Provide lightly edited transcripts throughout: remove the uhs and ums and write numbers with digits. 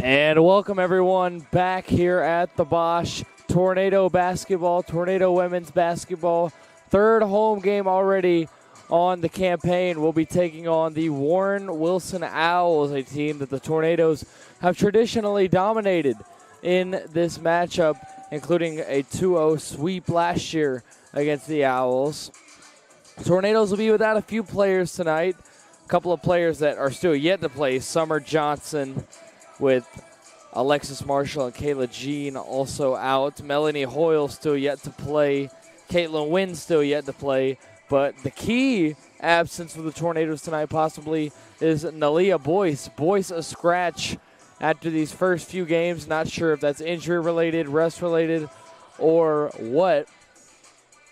And welcome everyone back here at the Bosch Tornado Basketball, Tornado Women's Basketball. Third home game already on the campaign. We'll be taking on the Warren Wilson Owls, a team that the Tornadoes have traditionally dominated in this matchup, including a 2-0 sweep last year against the Owls. Tornadoes will be without a few players tonight. A couple of players that are still yet to play. Summer Johnson with Alexis Marshall and Kayla Jean also out. Melanie Hoyle still yet to play. Caitlin Wynn still yet to play. But the key absence for the Tornadoes tonight possibly is Nalia Boyce. Boyce a scratch after these first few games. Not sure if that's injury-related, rest-related, or what.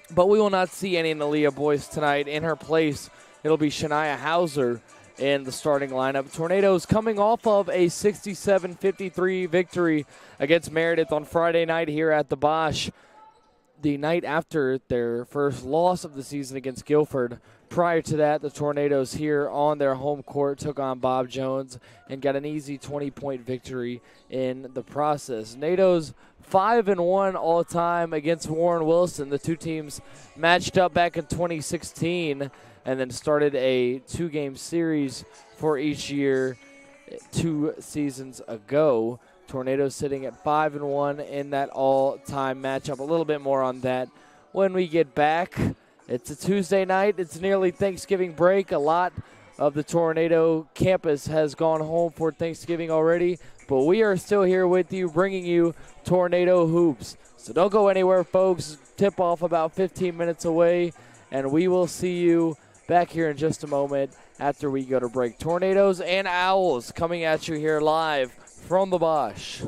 But we will not see any Nalia Boyce tonight. In her place, it'll be Shania Hauser in the starting lineup. Tornadoes coming off of a 67-53 victory against Meredith on Friday night here at the Bosch, the night after their first loss of the season against Guilford. Prior to that, the Tornadoes here on their home court took on Bob Jones and got an easy 20-point victory in the process. NATO's 5-1 all-time against Warren Wilson. The two teams matched up back in 2016 and then started a two-game series for each year 2 seasons ago. Tornadoes sitting at 5-1 in that all-time matchup. A little bit more on that when we get back. It's a Tuesday night. It's nearly Thanksgiving break. A lot of the Tornado campus has gone home for Thanksgiving already, but we are still here with you, bringing you Tornado Hoops. So don't go anywhere, folks. Tip off about 15 minutes away, and we will see you back here in just a moment after we go to break. Tornadoes and Owls coming at you here live from the Bosch.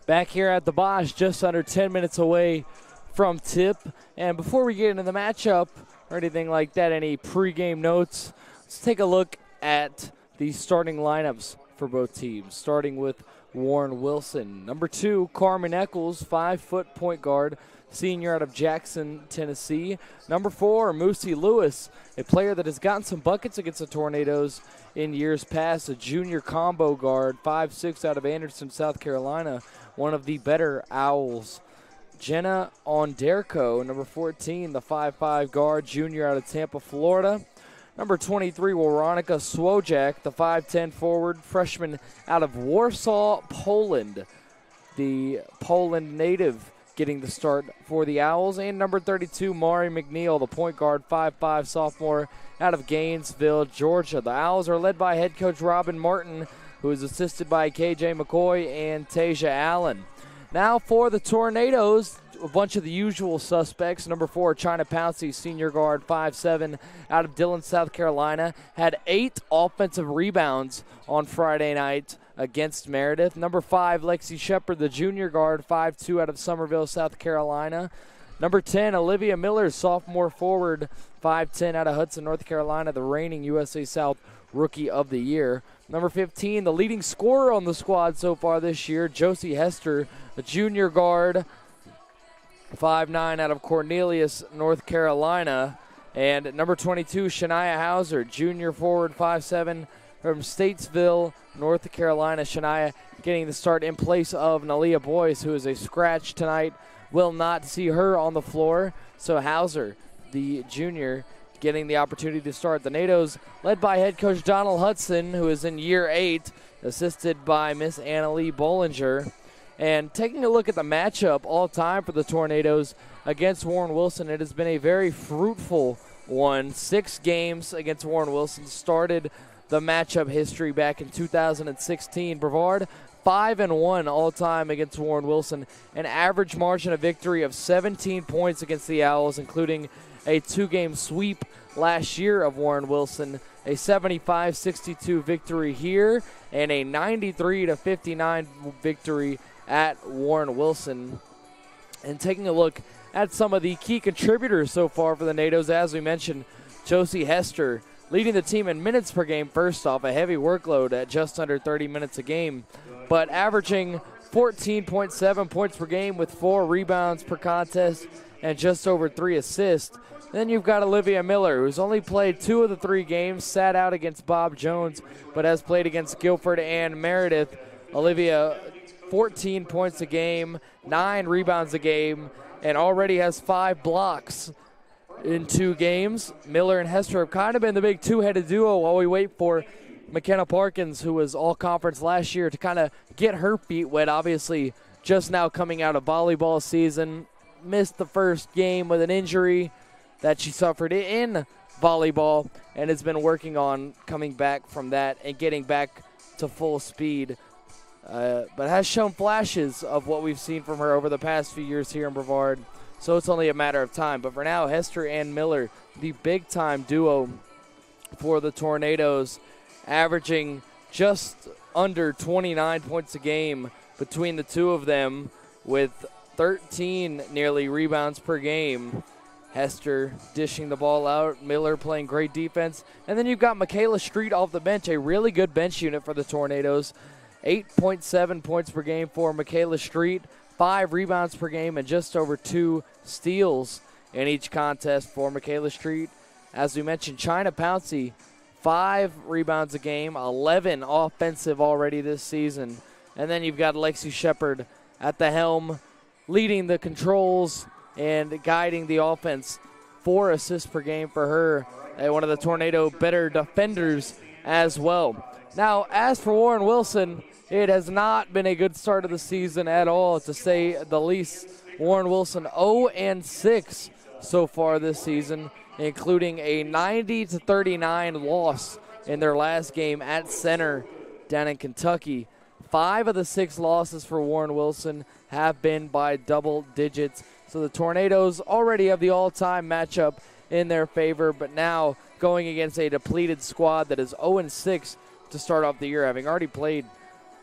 back here at the Bosch, just under 10 minutes away from tip. And before we get into the matchup or anything like that, any pregame notes, let's take a look at the starting lineups for both teams, starting with Warren Wilson. Number 2, Carmen Eccles, 5-foot point guard, senior out of Jackson, Tennessee. Number 4, Moosey Lewis, a player that has gotten some buckets against the Tornadoes in years past, a junior combo guard, 5'6", out of Anderson, South Carolina, one of the better Owls. Jenna Onderco, number 14, the 5'5" guard, junior out of Tampa, Florida. Number 23, Weronika Swojak, the 5'10" forward, freshman out of Warsaw, Poland. The Poland native getting the start for the Owls. And number 32, Mari McNeil, the point guard, 5'5", sophomore out of Gainesville, Georgia. The Owls are led by head coach Robin Martin, who is assisted by KJ McCoy and Tasia Allen. Now for the Tornadoes, a bunch of the usual suspects. Number 4, China Pouncey, senior guard, 5'7", out of Dillon, South Carolina. Had 8 offensive rebounds on Friday night against Meredith. Number 5, Lexi Shepard, the junior guard, 5'2", out of Summerville, South Carolina. Number 10, Olivia Miller, sophomore forward, 5'10", out of Hudson, North Carolina, the reigning USA South Rookie of the Year. Number 15, the leading scorer on the squad so far this year, Josie Hester, the junior guard, 5'9", out of Cornelius, North Carolina. And number 22, Shania Hauser, junior forward, 5'7", from Statesville, North Carolina. Shania getting the start in place of Nalia Boyce, who is a scratch tonight. Will not see her on the floor. So Hauser, the junior, getting the opportunity to start. The NATOs led by head coach Donald Hudson, who is in year 8, assisted by Miss Annalie Bollinger. And taking a look at the matchup all time for the Tornadoes against Warren Wilson, it has been a very fruitful one. 6 games against Warren Wilson started the matchup history back in 2016. Brevard, 5-1 all time against Warren Wilson, an average margin of victory of 17 points against the Owls, including a 2-game sweep last year of Warren Wilson, a 75-62 victory here, and a 93-59 victory at Warren Wilson. And taking a look at some of the key contributors so far for the NATOs, as we mentioned, Josie Hester leading the team in minutes per game. First off, a heavy workload at just under 30 minutes a game, but averaging 14.7 points per game with 4 rebounds per contest and just over 3 assists. Then you've got Olivia Miller, who's only played 2 of the 3 games, sat out against Bob Jones, but has played against Guilford and Meredith. Olivia, 14 points a game, 9 rebounds a game, and already has 5 blocks in 2 games. Miller and Hester have kind of been the big two-headed duo while we wait for McKenna Parkins, who was all-conference last year, to kind of get her feet wet. Obviously, just now coming out of volleyball season, missed the first game with an injury that she suffered in volleyball and has been working on coming back from that and getting back to full speed. But has shown flashes of what we've seen from her over the past few years here in Brevard. So it's only a matter of time. But for now, Hester and Miller, the big-time duo for the Tornadoes, averaging just under 29 points a game between the two of them, with 13 nearly rebounds per game. Hester dishing the ball out, Miller playing great defense. And then you've got Michaela Street off the bench, a really good bench unit for the Tornadoes. 8.7 points per game for Michaela Street, 5 rebounds per game, and just over 2 steals in each contest for Michaela Street. As we mentioned, China Pouncey, 5 rebounds a game, 11 offensive already this season. And then you've got Lexi Shepard at the helm, leading the controls and guiding the offense. 4 assists per game for her, one of the Tornado better defenders as well. Now, as for Warren Wilson, it has not been a good start of the season at all, to say the least. Warren Wilson 0-6 so far this season, including a 90-39 loss in their last game at Center down in Kentucky. 5 of the 6 losses for Warren Wilson have been by double digits. So the Tornadoes already have the all-time matchup in their favor, but now going against a depleted squad that is 0-6 to start off the year, having already played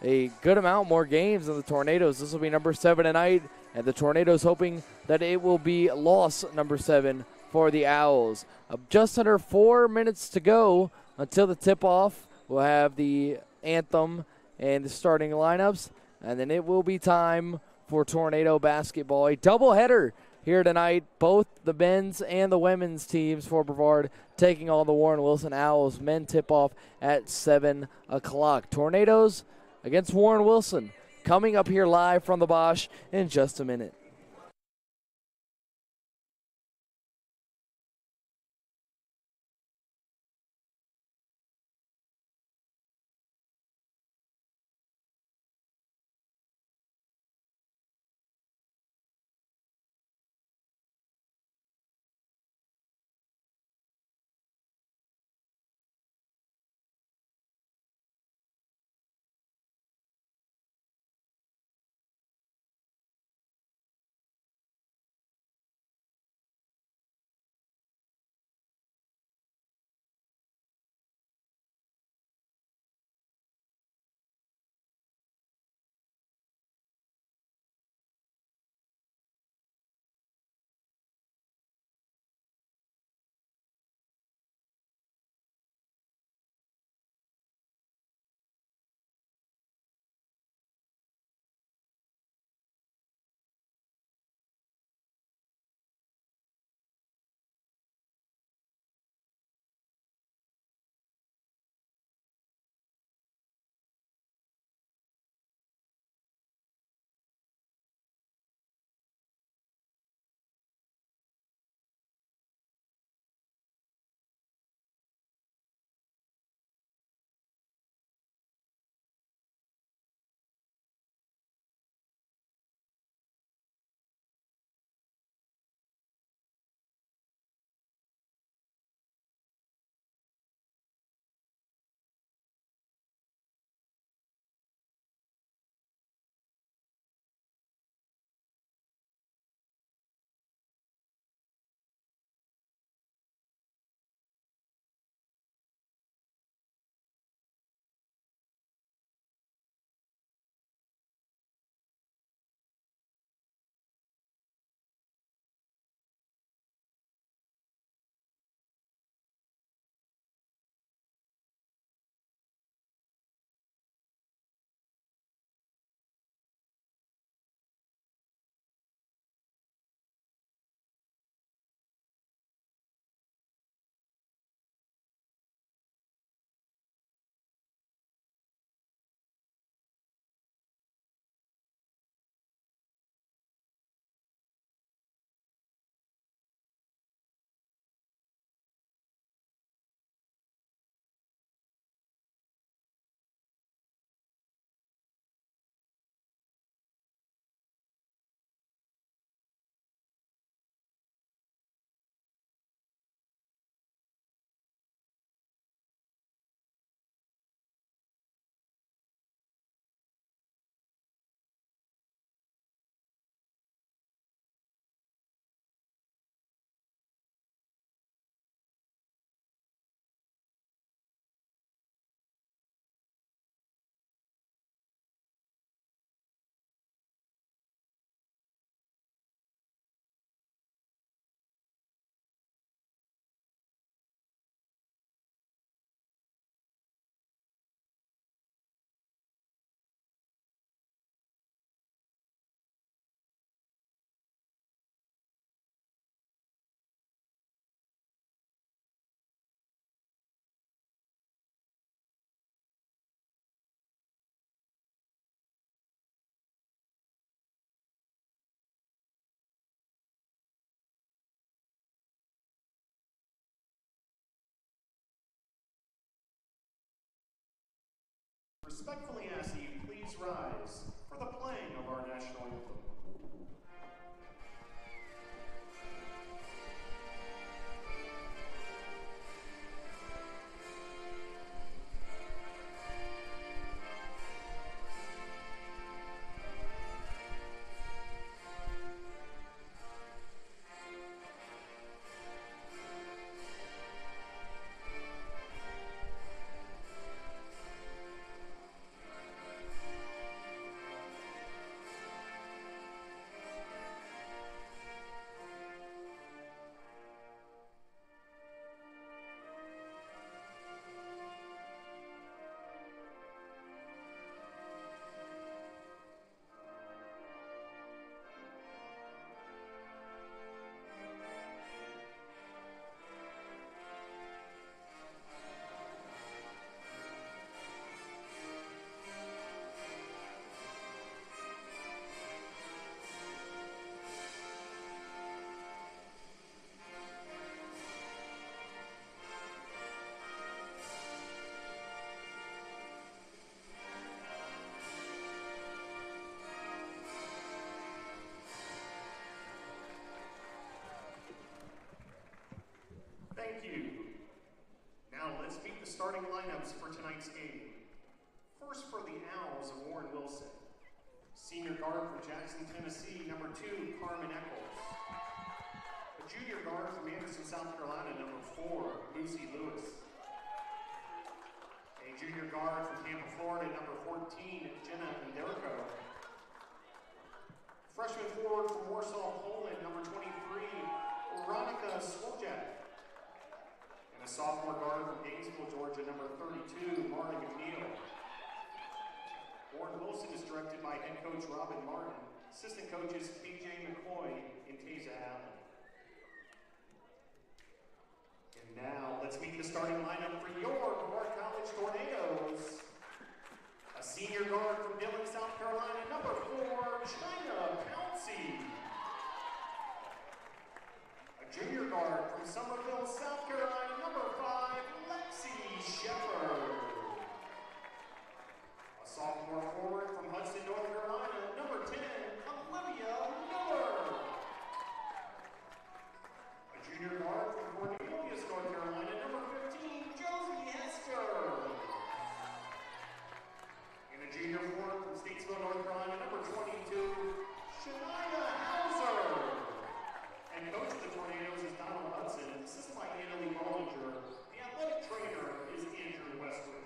a good amount more games than the Tornadoes. This will be number 7 tonight, and the Tornadoes hoping that it will be loss number 7 for the Owls. Just under 4 minutes to go until the tip-off. We'll have the anthem and the starting lineups, and then it will be time for Tornado basketball. A doubleheader here tonight, both the men's and the women's teams for Brevard taking on the Warren Wilson Owls. Men tip off at 7 o'clock. Tornadoes against Warren Wilson coming up here live from the Bosch in just a minute. Respectfully ask that you please rise for the playing of our national anthem. Thank you. Now let's meet the starting lineups for tonight's game. First for the Owls of Warren Wilson. Senior guard from Jackson, Tennessee, number 2, Carmen Eccles. A junior guard from Anderson, South Carolina, number 4, Lucy Lewis. A junior guard from Tampa, Florida, number 14, Jenna Derko. Freshman forward from Warsaw, Poland, number 23, Veronica Swojak. And a sophomore guard from Gainesville, Georgia, number 32, Marty McNeil. Warren Wilson is directed by head coach Robin Martin, assistant coaches BJ McCoy and Taza Allen. And now let's meet the starting lineup for your Brevard College Tornadoes. A senior guard from Dillon, South Carolina, number 4, China Pouncey. A junior guard from Summerville, South Carolina, number 5, Lexi Shepard. A sophomore forward from Hudson, North Carolina, number 10, Olivia Miller. A junior guard from Cornelius, North Carolina, number 15, Josie Hester. And a junior forward from Statesville, North Carolina, number 22, Shania Hauser. And coach of the Tornadoes is Donald Hudson, assisted by Annalie Bollinger. The athletic trainer is Andrew Westwood.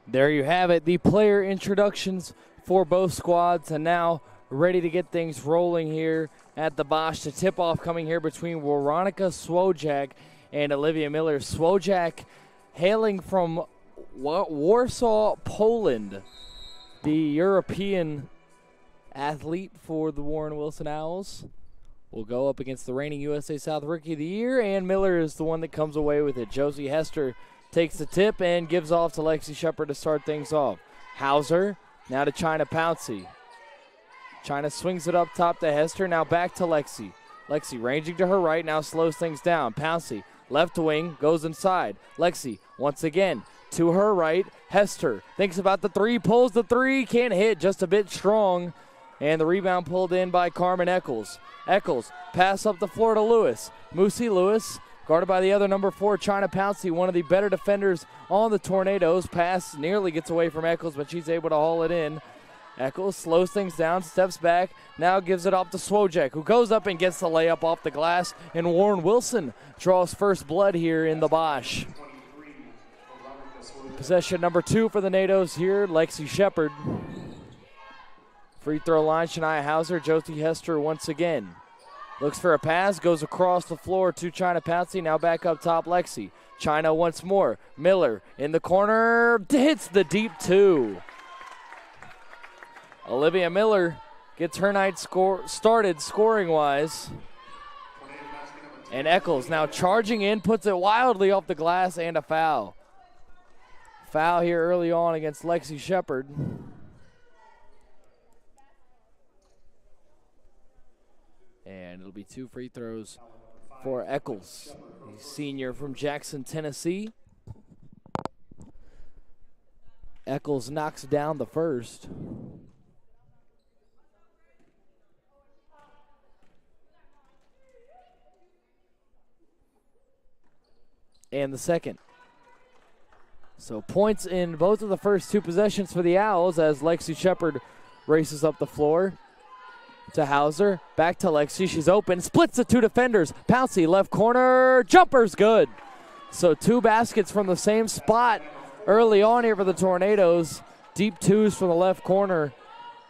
There you have it, the player introductions for both squads, and now ready to get things rolling here at the Bosch. The tip-off coming here between Veronica Swojak and Olivia Miller. Swojak hailing from Warsaw, Poland, the European athlete for the Warren Wilson Owls, will go up against the reigning USA South Rookie of the Year, and Miller is the one that comes away with it. Josie Hester takes the tip and gives off to Lexi Shepard to start things off. Hauser, now to China Pouncey. China swings it up top to Hester, now back to Lexi. Lexi ranging to her right, now slows things down. Pouncey, left wing, goes inside. Lexi, once again, to her right. Hester thinks about the three, pulls the three, can't hit, just a bit strong. And the rebound pulled in by Carmen Eccles. Eccles, pass up the floor to Lewis. Moosey Lewis, guarded by the other number 4, China Pouncey, one of the better defenders on the Tornadoes. Pass nearly gets away from Eccles, but she's able to haul it in. Eccles slows things down, steps back, now gives it off to Swojak, who goes up and gets the layup off the glass, and Warren Wilson draws first blood here in the Bosch. Possession number 2 for the NATOs here, Lexi Shepard. Free throw line, Shania Hauser, Josie Hester once again. Looks for a pass, goes across the floor to China Pouncey, now back up top Lexi. China once more, Miller in the corner, hits the deep 2. Olivia Miller gets her night started scoring-wise. And Eccles now charging in, puts it wildly off the glass, and a foul. Foul here early on against Lexi Shepard. And it'll be 2 free throws for Eccles, the senior from Jackson, Tennessee. Eccles knocks down the first. And the second. So points in both of the first 2 possessions for the Owls as Lexi Shepard races up the floor to Hauser. Back to Lexi. She's open. Splits the 2 defenders. Pouncey left corner. Jumper's good. So 2 baskets from the same spot early on here for the Tornadoes. Deep 2s from the left corner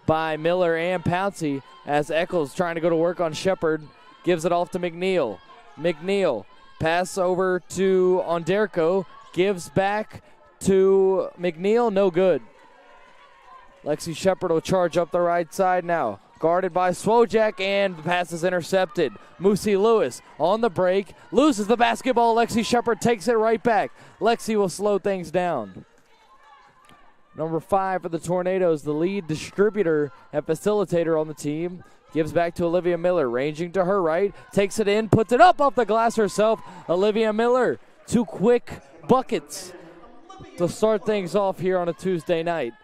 by Miller and Pouncey as Eccles trying to go to work on Shepard. Gives it off to McNeil. McNeil. Pass over to Onderko, gives back to McNeil, no good. Lexi Shepard will charge up the right side now. Guarded by Swojak, and the pass is intercepted. Moosey Lewis on the break, loses the basketball. Lexi Shepard takes it right back. Lexi will slow things down. Number 5 for the Tornadoes, the lead distributor and facilitator on the team. Gives back to Olivia Miller, ranging to her right, takes it in, puts it up off the glass herself. Olivia Miller, 2 quick buckets to start things off here on a Tuesday night.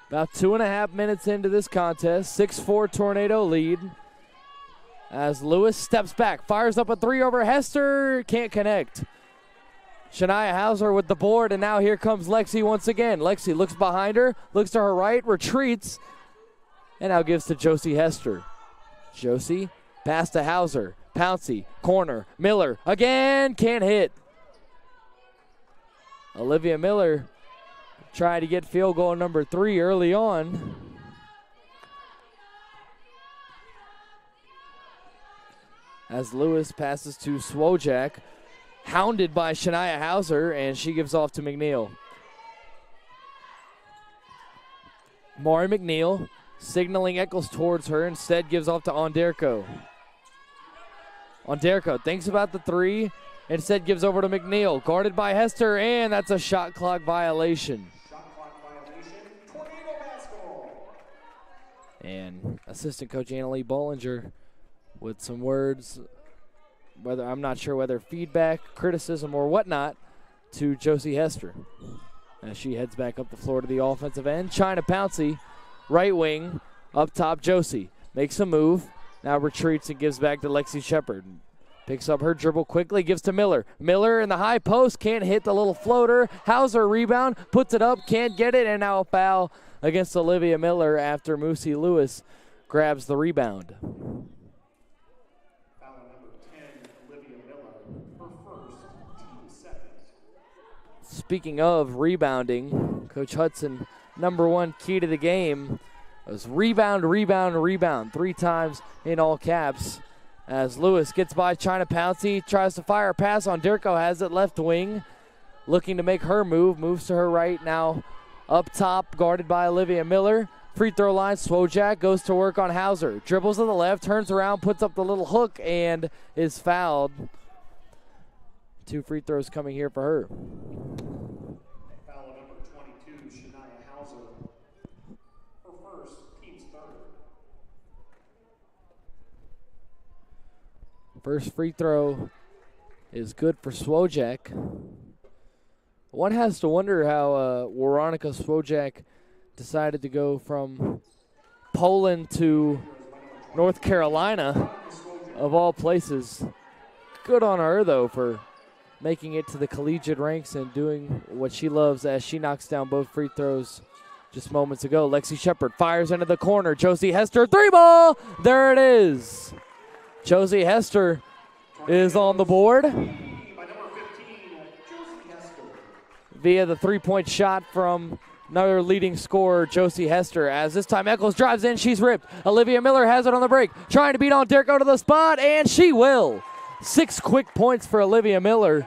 About 2.5 minutes into this contest, 6-4 Tornado lead. As Lewis steps back, fires up a three over Hester, can't connect. Shania Hauser with the board, and now here comes Lexi once again. Lexi looks behind her, looks to her right, retreats, and now gives to Josie Hester. Josie, pass to Hauser, Pouncey, corner, Miller, again, can't hit. Olivia Miller trying to get field goal number 3 early on. As Lewis passes to Swojak, hounded by Shania Hauser, and she gives off to McNeil. Maury McNeil signaling Eccles towards her, instead gives off to Onderko. Onderko thinks about the three, instead gives over to McNeil, guarded by Hester, and that's a shot clock violation. And assistant coach Annalie Bollinger with some words, I'm not sure whether feedback, criticism, or whatnot, to Josie Hester as she heads back up the floor to the offensive end. China Pouncey, right wing, up top. Josie makes a move, now retreats and gives back to Lexi Shepard. Picks up her dribble quickly, gives to Miller. Miller in the high post, can't hit the little floater. Hauser rebound, puts it up, can't get it, and now a foul against Olivia Miller after Moosey Lewis grabs the rebound. Foul number 10, Olivia Miller, her first, team second. Speaking of rebounding, Coach Hudson, number one key to the game was rebound, rebound, rebound, 3 times in all caps. As Lewis gets by China Pouncey, tries to fire a pass on Derko, has it left wing, looking to make her move, moves to her right now. Up top, guarded by Olivia Miller. Free throw line, Swojak goes to work on Hauser. Dribbles to the left, turns around, puts up the little hook, and is fouled. 2 free throws coming here for her. Foul number 22, Shania Hauser, her first, team's third. First free throw is good for Swojak. One has to wonder how Veronica Swojak decided to go from Poland to North Carolina, of all places. Good on her, though, for making it to the collegiate ranks and doing what she loves as she knocks down both free throws just moments ago. Lexi Shepard fires into the corner. Josie Hester, 3-ball! There it is. Josie Hester is on the board via the 3-point shot from another leading scorer, Josie Hester. As this time Eccles drives in, she's ripped. Olivia Miller has it on the break, trying to beat on Derko to the spot, and she will. 6 quick points for Olivia Miller.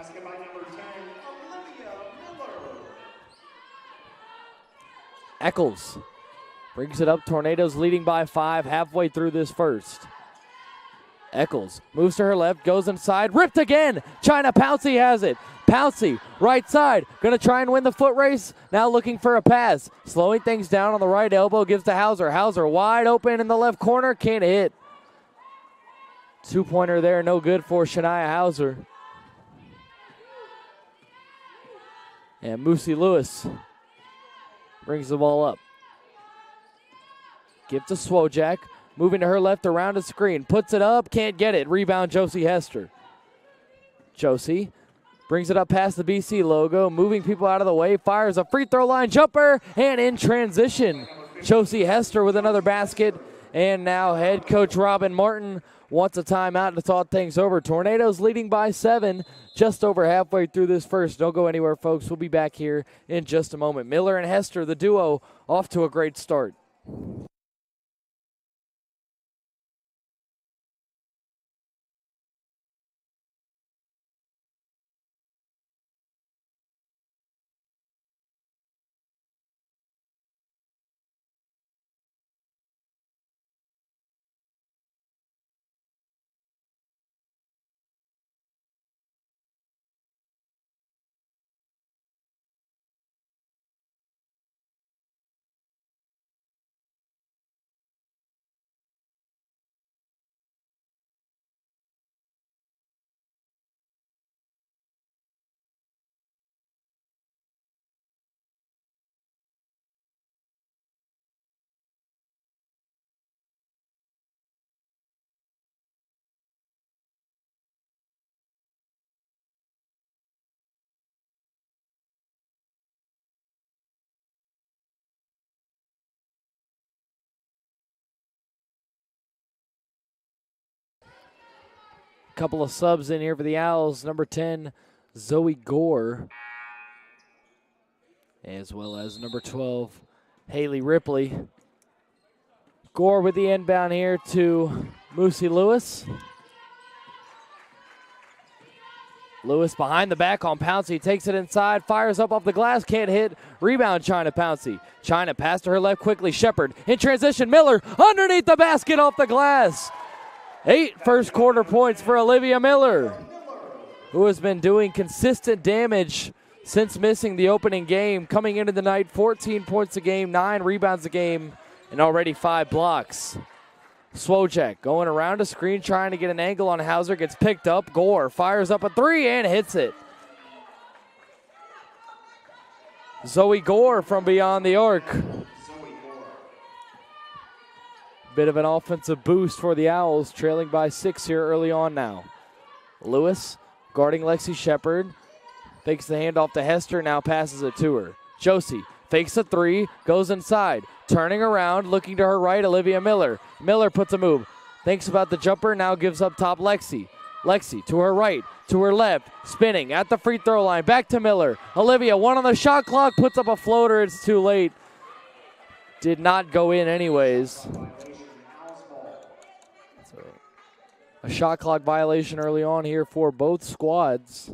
Eccles brings it up. Tornadoes leading by 5 halfway through this first. Eccles moves to her left, goes inside, ripped again. China Pouncey has it. Pouncey, right side, going to try and win the foot race. Now looking for a pass. Slowing things down on the right elbow, gives to Hauser. Hauser wide open in the left corner, can't hit. 2-pointer there, no good for Shania Hauser. And Moosey Lewis brings the ball up. Give to Swojak. Moving to her left around the screen. Puts it up, can't get it. Rebound, Josie Hester. Josie brings it up past the BC logo, moving people out of the way. Fires a free throw line jumper, and in transition, Josie Hester with another basket. And now head coach Robin Martin wants a timeout to talk things over. Tornadoes leading by 7, just over halfway through this first. Don't go anywhere, folks. We'll be back here in just a moment. Miller and Hester, the duo, off to a great start. couple of subs in here for the Owls. Number 10, Zoe Gore, as well as number 12, Haley Ripley. Gore with the inbound here to Moosey Lewis. Lewis behind the back on Pouncey, takes it inside, fires up off the glass, can't hit. Rebound, China Pouncey. China pass to her left quickly. Shepard in transition. Miller underneath the basket off the glass. 8 first quarter points for Olivia Miller, who has been doing consistent damage since missing the opening game. Coming into the night, 14 points a game, 9 rebounds a game, and already 5 blocks. Swojak going around a screen, trying to get an angle on Hauser, gets picked up. Gore fires up a 3 and hits it. Zoe Gore from beyond the arc. Bit of an offensive boost for the Owls, trailing by 6 here early on now. Lewis guarding Lexi Shepard. Fakes the handoff to Hester, now passes it to her. Josie fakes a 3, goes inside. Turning around, looking to her right, Olivia Miller. Miller puts a move. Thinks about the jumper, now gives up top Lexi. Lexi to her right, to her left, spinning at the free throw line. Back to Miller. Olivia, 1 on the shot clock, puts up a floater. It's too late. Did not go in anyways. So, a shot clock violation early on here for both squads.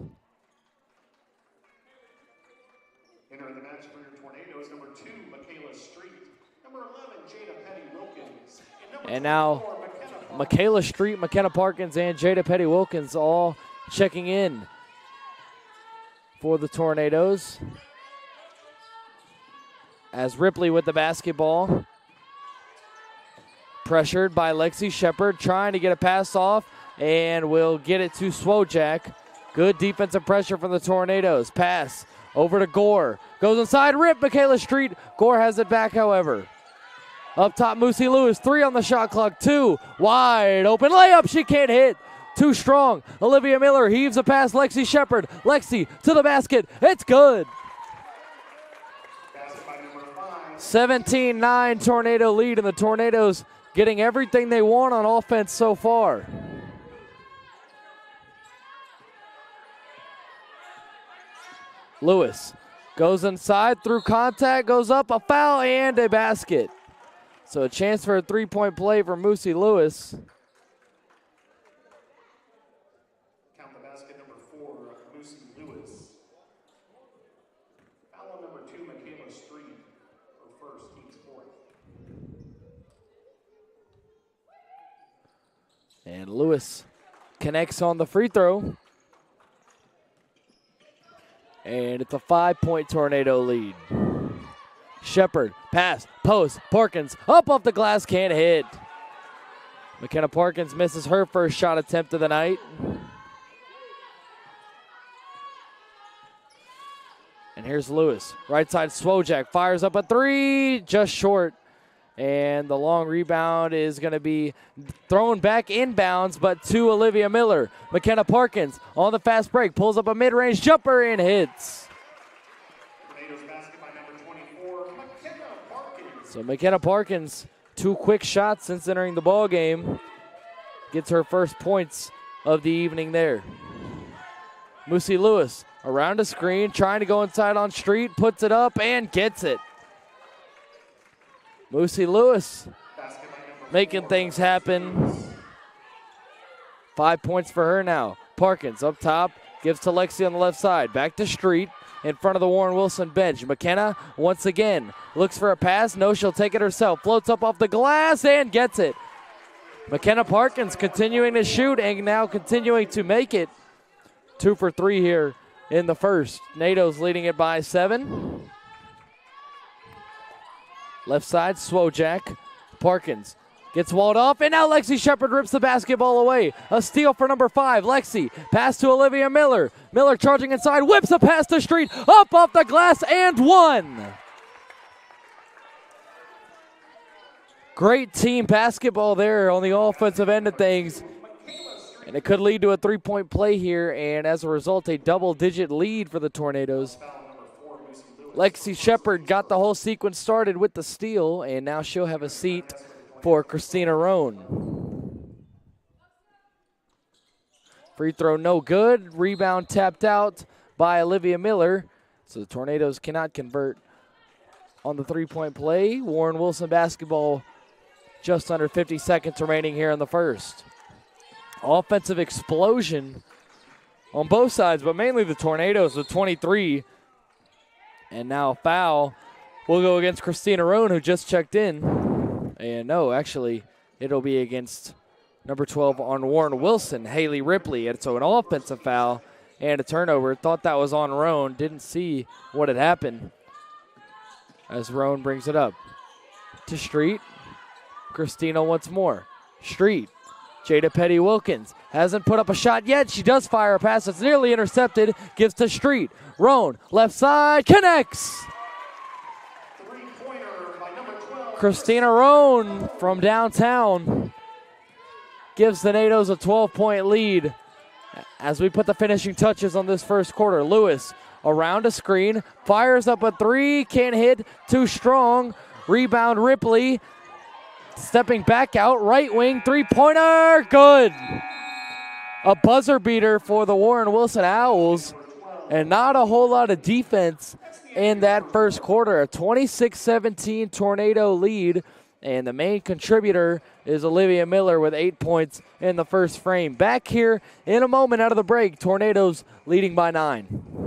Entering the match for your Tornadoes, number 2, Michaela Street. Number 11, Jada Petty Wilkins. And now Michaela Street, McKenna Parkins, and Jada Petty Wilkins all checking in for the Tornadoes. As Ripley with the basketball. Pressured by Lexi Shepard, trying to get a pass off, and will get it to Swojak. Good defensive pressure from the Tornadoes. Pass over to Gore. Goes inside, rip, Michaela Street. Gore has it back, however. Up top, Moosey Lewis, 3 on the shot clock, 2. Wide open layup, she can't hit. Too strong. Olivia Miller heaves a pass, Lexi Shepard. Lexi to the basket, it's good. 17-9 Tornado lead, and the Tornadoes getting everything they want on offense so far. Lewis goes inside through contact, goes up, a foul, and a basket. So a chance for a 3-point play for Moosey Lewis. Count the basket, number 4, Moosey Lewis. Foul on number 2, Michaela Street. Her first, team's 4th. And Lewis connects on the free throw. And it's a 5-point Tornado lead. Shepard, pass, post, Parkins, up off the glass, can't hit. McKenna Parkins misses her first shot attempt of the night. And here's Lewis, right side Swojak, fires up a 3, just short. And the long rebound is going to be thrown back inbounds, but to Olivia Miller. McKenna Parkins on the fast break, pulls up a mid-range jumper and hits. Tornadoes basket by number 24, McKenna Parkins. So McKenna Parkins, 2 quick shots since entering the ball game. Gets her first points of the evening there. Moosey Lewis around a screen, trying to go inside on Street, puts it up and gets it. Moosey Lewis making things happen. 5 points for her now. Parkins up top, gives to Lexi on the left side. Back to Street in front of the Warren Wilson bench. McKenna once again looks for a pass. No, she'll take it herself. Floats up off the glass and gets it. McKenna Parkins continuing to shoot and now continuing to make it. 2 for 3 here in the first. Nados leading it by 7. Left side, Swojak. Parkins gets walled off, and now Lexi Shepard rips the basketball away. A steal for number 5, Lexi. Pass to Olivia Miller. Miller charging inside, whips a pass to Street, up off the glass, and 1. Great team basketball there on the offensive end of things. And it could lead to a 3-point play here, and as a result, a double-digit lead for the Tornadoes. Lexi Shepard got the whole sequence started with the steal, and now she'll have a seat for Christina Roan. Free throw no good. Rebound tapped out by Olivia Miller. So the Tornadoes cannot convert on the three-point play. Warren Wilson basketball, just under 50 seconds remaining here in the first. Offensive explosion on both sides, but mainly the Tornadoes with 23. And now a foul will go against Christina Roan, who just checked in. And no, actually, it'll be against number 12 on Warren Wilson, Haley Ripley. And so an offensive foul and a turnover. Thought that was on Roan. Didn't see what had happened as Roan brings it up to Street. Christina once more. Street. Jada Petty-Wilkins hasn't put up a shot yet. She does fire a pass. It's nearly intercepted. Gives to Street. Roan, left side, connects. Christina Roan from downtown gives the Nados a 12-point lead as we put the finishing touches on this first quarter. Lewis around a screen, fires up a three, can't hit, too strong. Rebound Ripley, stepping back out, right wing, three-pointer, good. A buzzer beater for the Warren Wilson Owls, and not a whole lot of defense in that first quarter. A 26-17 Tornado lead, and the main contributor is Olivia Miller with 8 points in the first frame. Back here in a moment out of the break, Tornadoes leading by 9.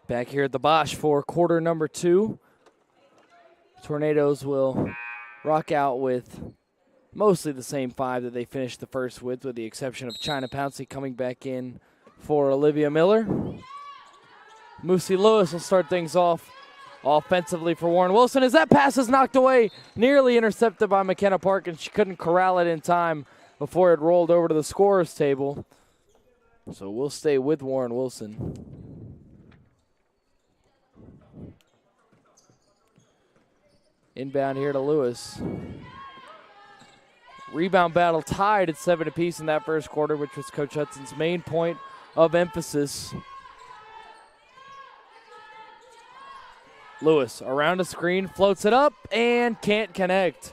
Back here at the Bosch for quarter number 2. Tornadoes will rock out with mostly the same 5 that they finished the first with the exception of China Pouncey coming back in for Olivia Miller. Moosey Lewis will start things off offensively for Warren Wilson as that pass is knocked away, nearly intercepted by McKenna Park, and she couldn't corral it in time before it rolled over to the scorer's table. So we'll stay with Warren Wilson. Inbound here to Lewis. Rebound battle tied at 7 apiece in that first quarter, which was Coach Hudson's main point of emphasis. Lewis around a screen, floats it up, and can't connect.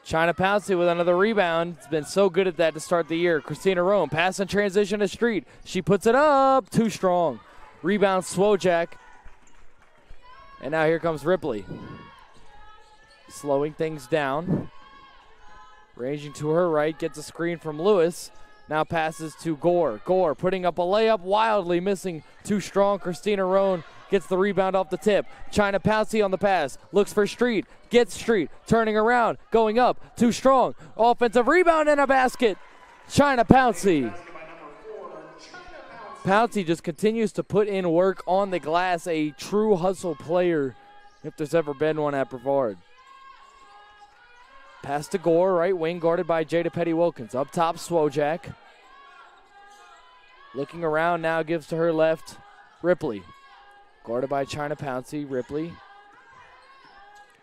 China Pouncey with another rebound. It's been so good at that to start the year. Christina Roan, pass in transition to Street. She puts it up, too strong. Rebound Swojak. And now here comes Ripley. Slowing things down. Ranging to her right, gets a screen from Lewis. Now passes to Gore. Gore putting up a layup, wildly missing, too strong. Christina Roan gets the rebound off the tip. China Pouncey on the pass, looks for Street, gets Street, turning around, going up, too strong. Offensive rebound and a basket. China Pouncey. Pouncey just continues to put in work on the glass, a true hustle player if there's ever been one at Brevard. Pass to Gore, right wing, guarded by Jada Petty-Wilkins. Up top, Swojak. Looking around now, gives to her left, Ripley. Guarded by China Pouncey. Ripley.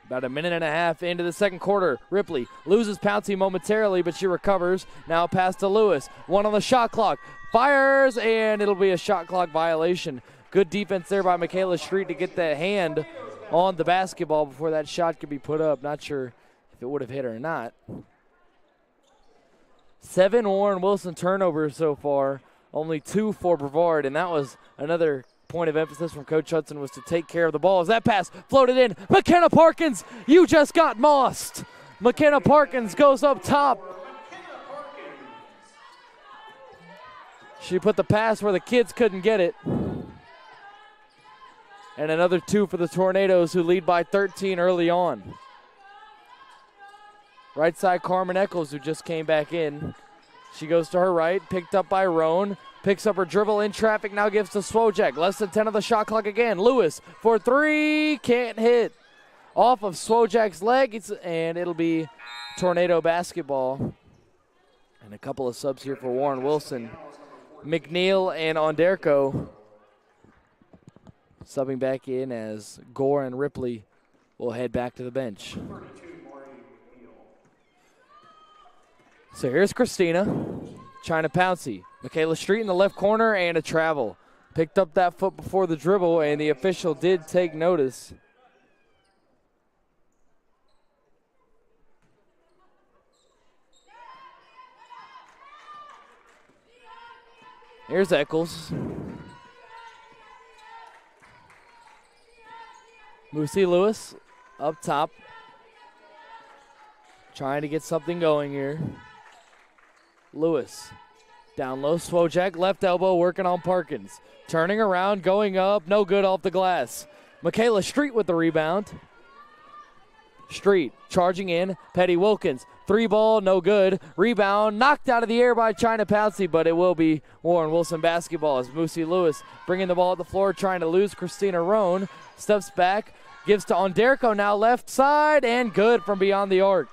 About a minute and a half into the second quarter. Ripley loses Pouncey momentarily, but she recovers. Now pass to Lewis. One on the shot clock. Fires, and it'll be a shot clock violation. Good defense there by Michaela Street to get that hand on the basketball before that shot could be put up. Not sure if it would have hit or not. 7 Warren Wilson turnovers so far, only 2 for Brevard, and that was another point of emphasis from Coach Hudson, was to take care of the ball. As that pass floated in, McKenna Parkins, you just got mossed. McKenna Parkins goes up top. She put the pass where the kids couldn't get it. And another 2 for the Tornadoes, who lead by 13 early on. Right side, Carmen Eccles, who just came back in. She goes to her right, picked up by Roan. Picks up her dribble in traffic, now gives to Swojak. Less than 10 of the shot clock again. Lewis for 3, can't hit. Off of Swojak's leg, and it'll be Tornado basketball. And a couple of subs here for Warren Wilson. McNeil and Onderko subbing back in, as Gore and Ripley will head back to the bench. So here's Christina. China Pouncey. Michaela Street in the left corner, and a travel. Picked up that foot before the dribble, and the official did take notice. Here's Eccles. Moosey Lewis up top. Trying to get something going here. Lewis down low. Swojak left elbow working on Parkins. Turning around, going up, no good off the glass. Michaela Street with the rebound. Street charging in. Petty Wilkins. 3 ball, no good. Rebound knocked out of the air by China Pouncey, but it will be Warren Wilson basketball as Moosey Lewis bringing the ball at the floor, trying to lose Christina Roan. Steps back, gives to Onderko now left side, and good from beyond the arc.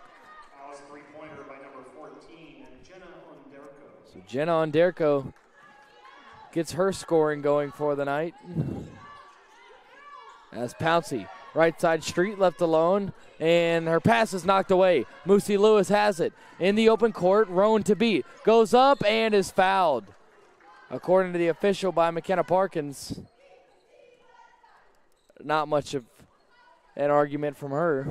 That was a three-pointer by number 14, Jenna Onderko. So Jenna Onderko gets her scoring going for the night. As Pouncey, right side Street left alone, and her pass is knocked away. Moosey Lewis has it in the open court. Roan to beat. Goes up and is fouled. According to the official by McKenna Parkins. Not much of an argument from her.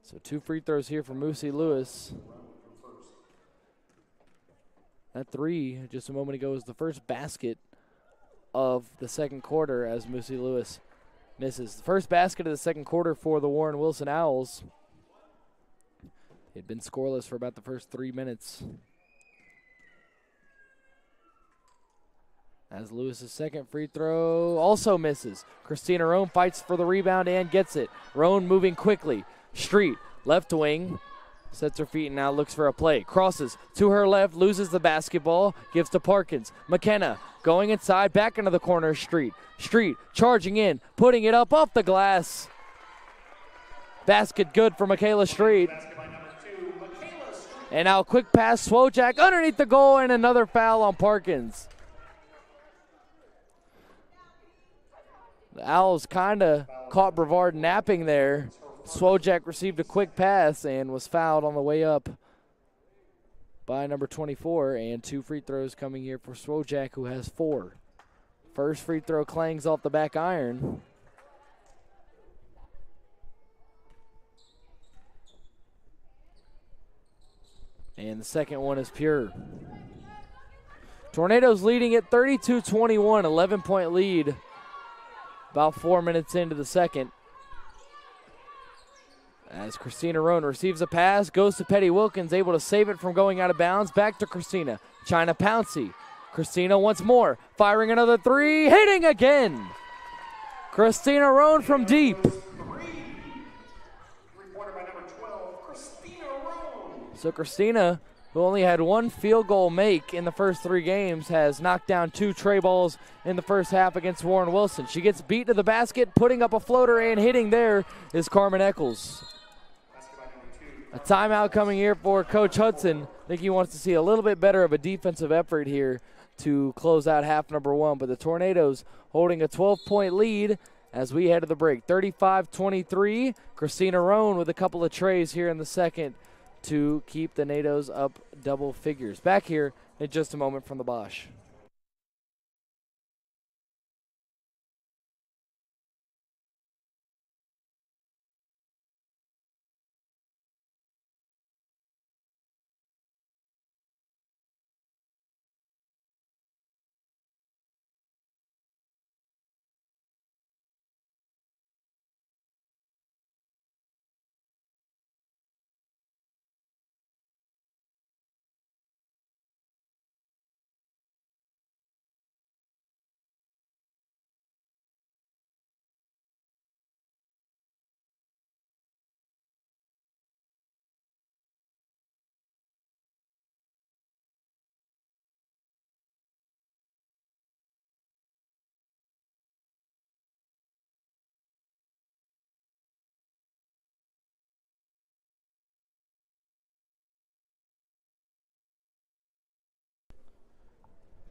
So 2 free throws here for Moosey Lewis. That 3 just a moment ago was the first basket of the second quarter, as Moosey Lewis misses. The first basket of the second quarter for the Warren Wilson Owls. They'd been scoreless for about the first 3 minutes. As Lewis's second free throw also misses. Christina Roan fights for the rebound and gets it. Roan moving quickly. Street, left wing, sets her feet and now looks for a play. Crosses to her left, loses the basketball, gives to Parkins. McKenna going inside, back into the corner. Street charging in, putting it up off the glass. Basket good for Michaela Street. And now a quick pass, Swojak underneath the goal, and another foul on Parkins. The Owls kind of caught Brevard napping there. Swojak received a quick pass and was fouled on the way up by number 24, and 2 free throws coming here for Swojak, who has 4. First free throw clangs off the back iron. And the second one is pure. Tornadoes leading at 32-21, 11-point lead. About 4 minutes into the second. As Christina Roan receives a pass, goes to Petty Wilkins, able to save it from going out of bounds. Back to Christina. China Pouncey. Christina once more, firing another 3, hitting again. Christina Roan from deep. So Christina, who only had 1 field goal make in the first 3 games, has knocked down 2 tray balls in the first half against Warren Wilson. She gets beat to the basket, putting up a floater, and hitting there is Carmen Eccles. A timeout coming here for Coach Hudson. I think he wants to see a little bit better of a defensive effort here to close out half number 1. But the Tornadoes holding a 12-point lead as we head to the break. 35-23. Christina Roan with a couple of trays here in the second to keep the Nados up double figures. Back here in just a moment from the Bosch.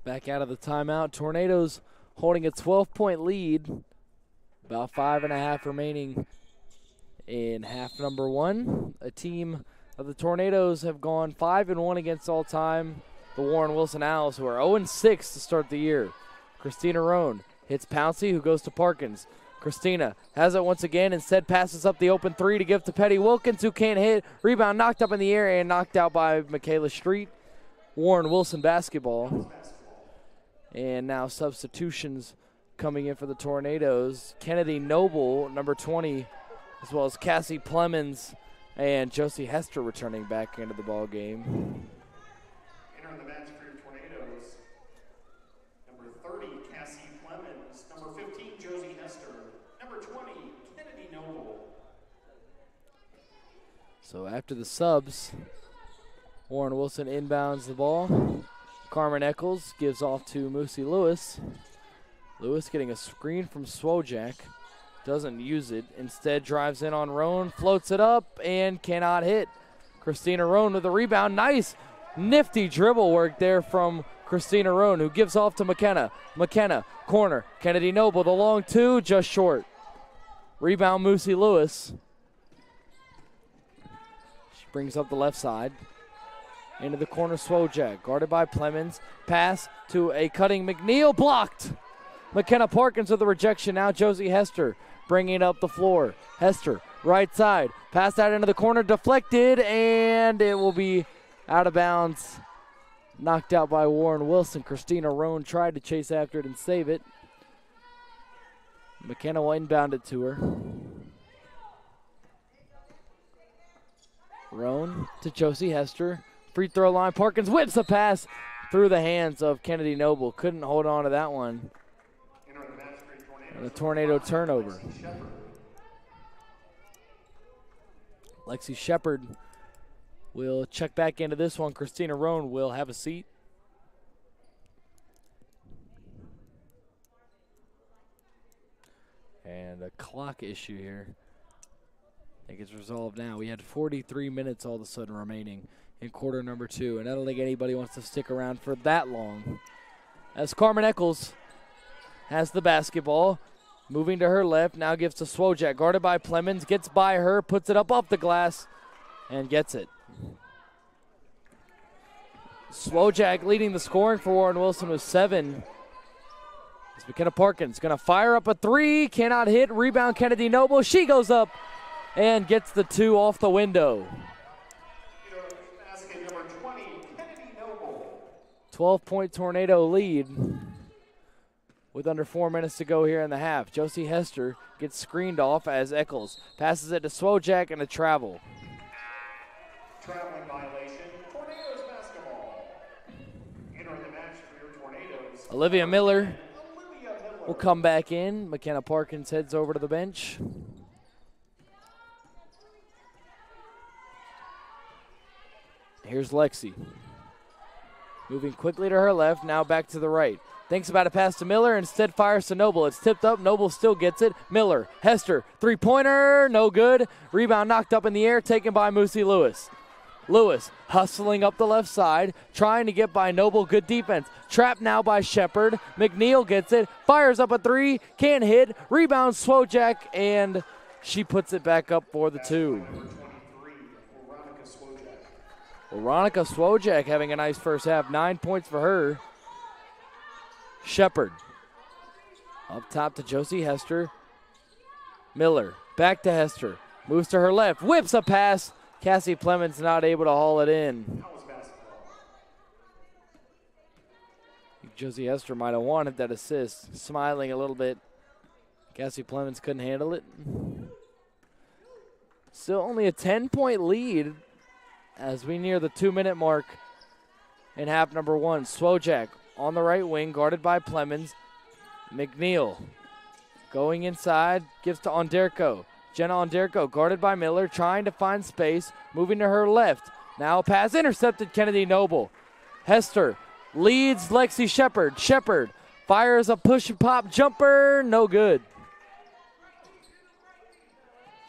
Back out of the timeout. Tornadoes holding a 12-point lead. About 5.5 remaining in half number one. A team of the Tornadoes have gone 5-1 against all time. The Warren Wilson Owls, who are 0-6 to start the year. Christina Roan hits Pouncey, who goes to Parkins. Christina has it once again, instead passes up the open three to give to Petty Wilkins, who can't hit. Rebound knocked up in the air and knocked out by Michaela Street. Warren Wilson basketball. And now substitutions coming in for the Tornadoes. Kennedy Noble, number 20, as well as Cassie Plemons and Josie Hester returning back into the ball game. Entering the match for your Tornadoes, number 30, Cassie Plemons, number 15, Josie Hester, number 20, Kennedy Noble. So after the subs, Warren Wilson inbounds the ball. Carmen Eccles gives off to Moosey Lewis. Lewis getting a screen from Swojak. Doesn't use it. Instead drives in on Roan, floats it up, and cannot hit. Christina Roan with a rebound. Nice, nifty dribble work there from Christina Roan, who gives off to McKenna. McKenna, corner. Kennedy Noble, the long two, just short. Rebound, Moosey Lewis. She brings up the left side. Into the corner, Swojak, guarded by Plemons. Pass to a cutting McNeil, blocked. McKenna Parkins with the rejection. Now Josie Hester bringing it up the floor. Hester, right side. Pass out into the corner, deflected, and it will be out of bounds. Knocked out by Warren Wilson. Christina Roan tried to chase after it and save it. McKenna will inbound it to her. Roan to Josie Hester. Free throw line. Parkins whips a pass through the hands of Kennedy Noble. Couldn't hold on to that one. And a Tornado turnover. Lexi Shepard will check back into this one. Christina Roan will have a seat. And a clock issue here. I think it's resolved now. We had 43 minutes all of a sudden remaining in quarter number two, and I don't think anybody wants to stick around for that long. As Carmen Eccles has the basketball, moving to her left, now gives to Swojak, guarded by Plemons, gets by her, puts it up off the glass, and gets it. Swojak leading the scoring for Warren Wilson with 7. As McKenna Parkins going to fire up a three, cannot hit, rebound Kennedy Noble, she goes up and gets the 2 off the window. 12-point Tornado lead with under 4 minutes to go here in the half. Josie Hester gets screened off as Eccles passes it to Swojak and a travel. Traveling violation, Tornadoes basketball. Entering the match for your Tornadoes, Olivia Miller will come back in. McKenna Parkins heads over to the bench. Here's Lexi. Moving quickly to her left, now back to the right. Thinks about a pass to Miller, instead fires to Noble. It's tipped up, Noble still gets it. Miller, Hester, three-pointer, no good. Rebound knocked up in the air, taken by Moosey Lewis. Lewis hustling up the left side, trying to get by Noble, good defense. Trapped now by Shepard. McNeil gets it, fires up a three, can't hit. Rebound Swojak, and she puts it back up for the 2. Veronica Swojak having a nice first half. 9 points for her. Shepard. Up top to Josie Hester. Miller. Back to Hester. Moves to her left. Whips a pass. Cassie Plemons not able to haul it in. Josie Hester might have wanted that assist. Smiling a little bit. Cassie Plemons couldn't handle it. Still only a 10-point lead as we near the 2-minute mark in half number one. Swojak on the right wing, guarded by Plemons. McNeil going inside, gives to Onderko. Jenna Onderko, guarded by Miller, trying to find space, moving to her left. Now a pass intercepted, Kennedy Noble. Hester leads Lexi Shepard. Shepard fires a push and pop jumper, no good.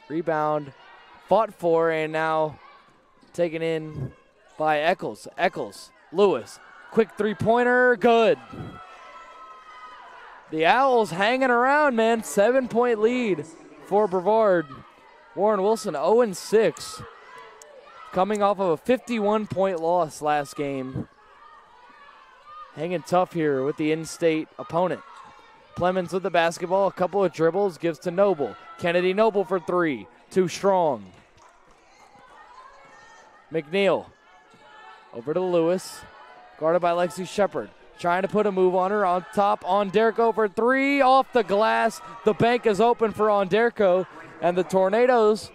Rebound fought for and now taken in by Eccles. Eccles, Lewis, quick three-pointer, good. The Owls hanging around, man. 7-point lead for Brevard. Warren Wilson 0-6. Coming off of a 51-point loss last game. Hanging tough here with the in-state opponent. Plemons with the basketball, a couple of dribbles, gives to Noble. Kennedy Noble for three, too strong. McNeil over to Lewis, guarded by Lexi Shepard. Trying to put a move on her, on top, Onderko for three, off the glass. The bank is open for Onderko, and the Tornadoes'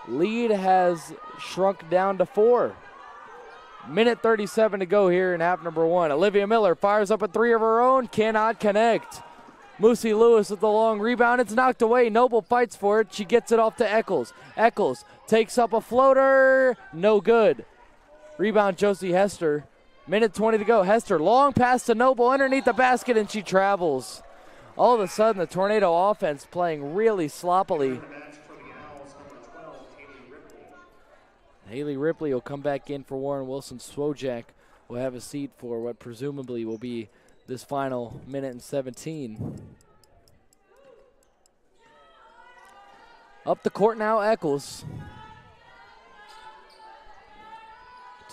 lead has shrunk down to 4. Minute 37 to go here in half number 1. Olivia Miller fires up a three of her own, cannot connect. Moosey Lewis with the long rebound. It's knocked away. Noble fights for it. She gets it off to Eccles. Eccles takes up a floater. No good. Rebound Josie Hester. Minute 20 to go. Hester, long pass to Noble underneath the basket, and she travels. All of a sudden, the Tornado offense playing really sloppily. Haley Ripley will come back in for Warren Wilson. Swojak will have a seat for what presumably will be this final minute and 17. Up the court now, Eccles.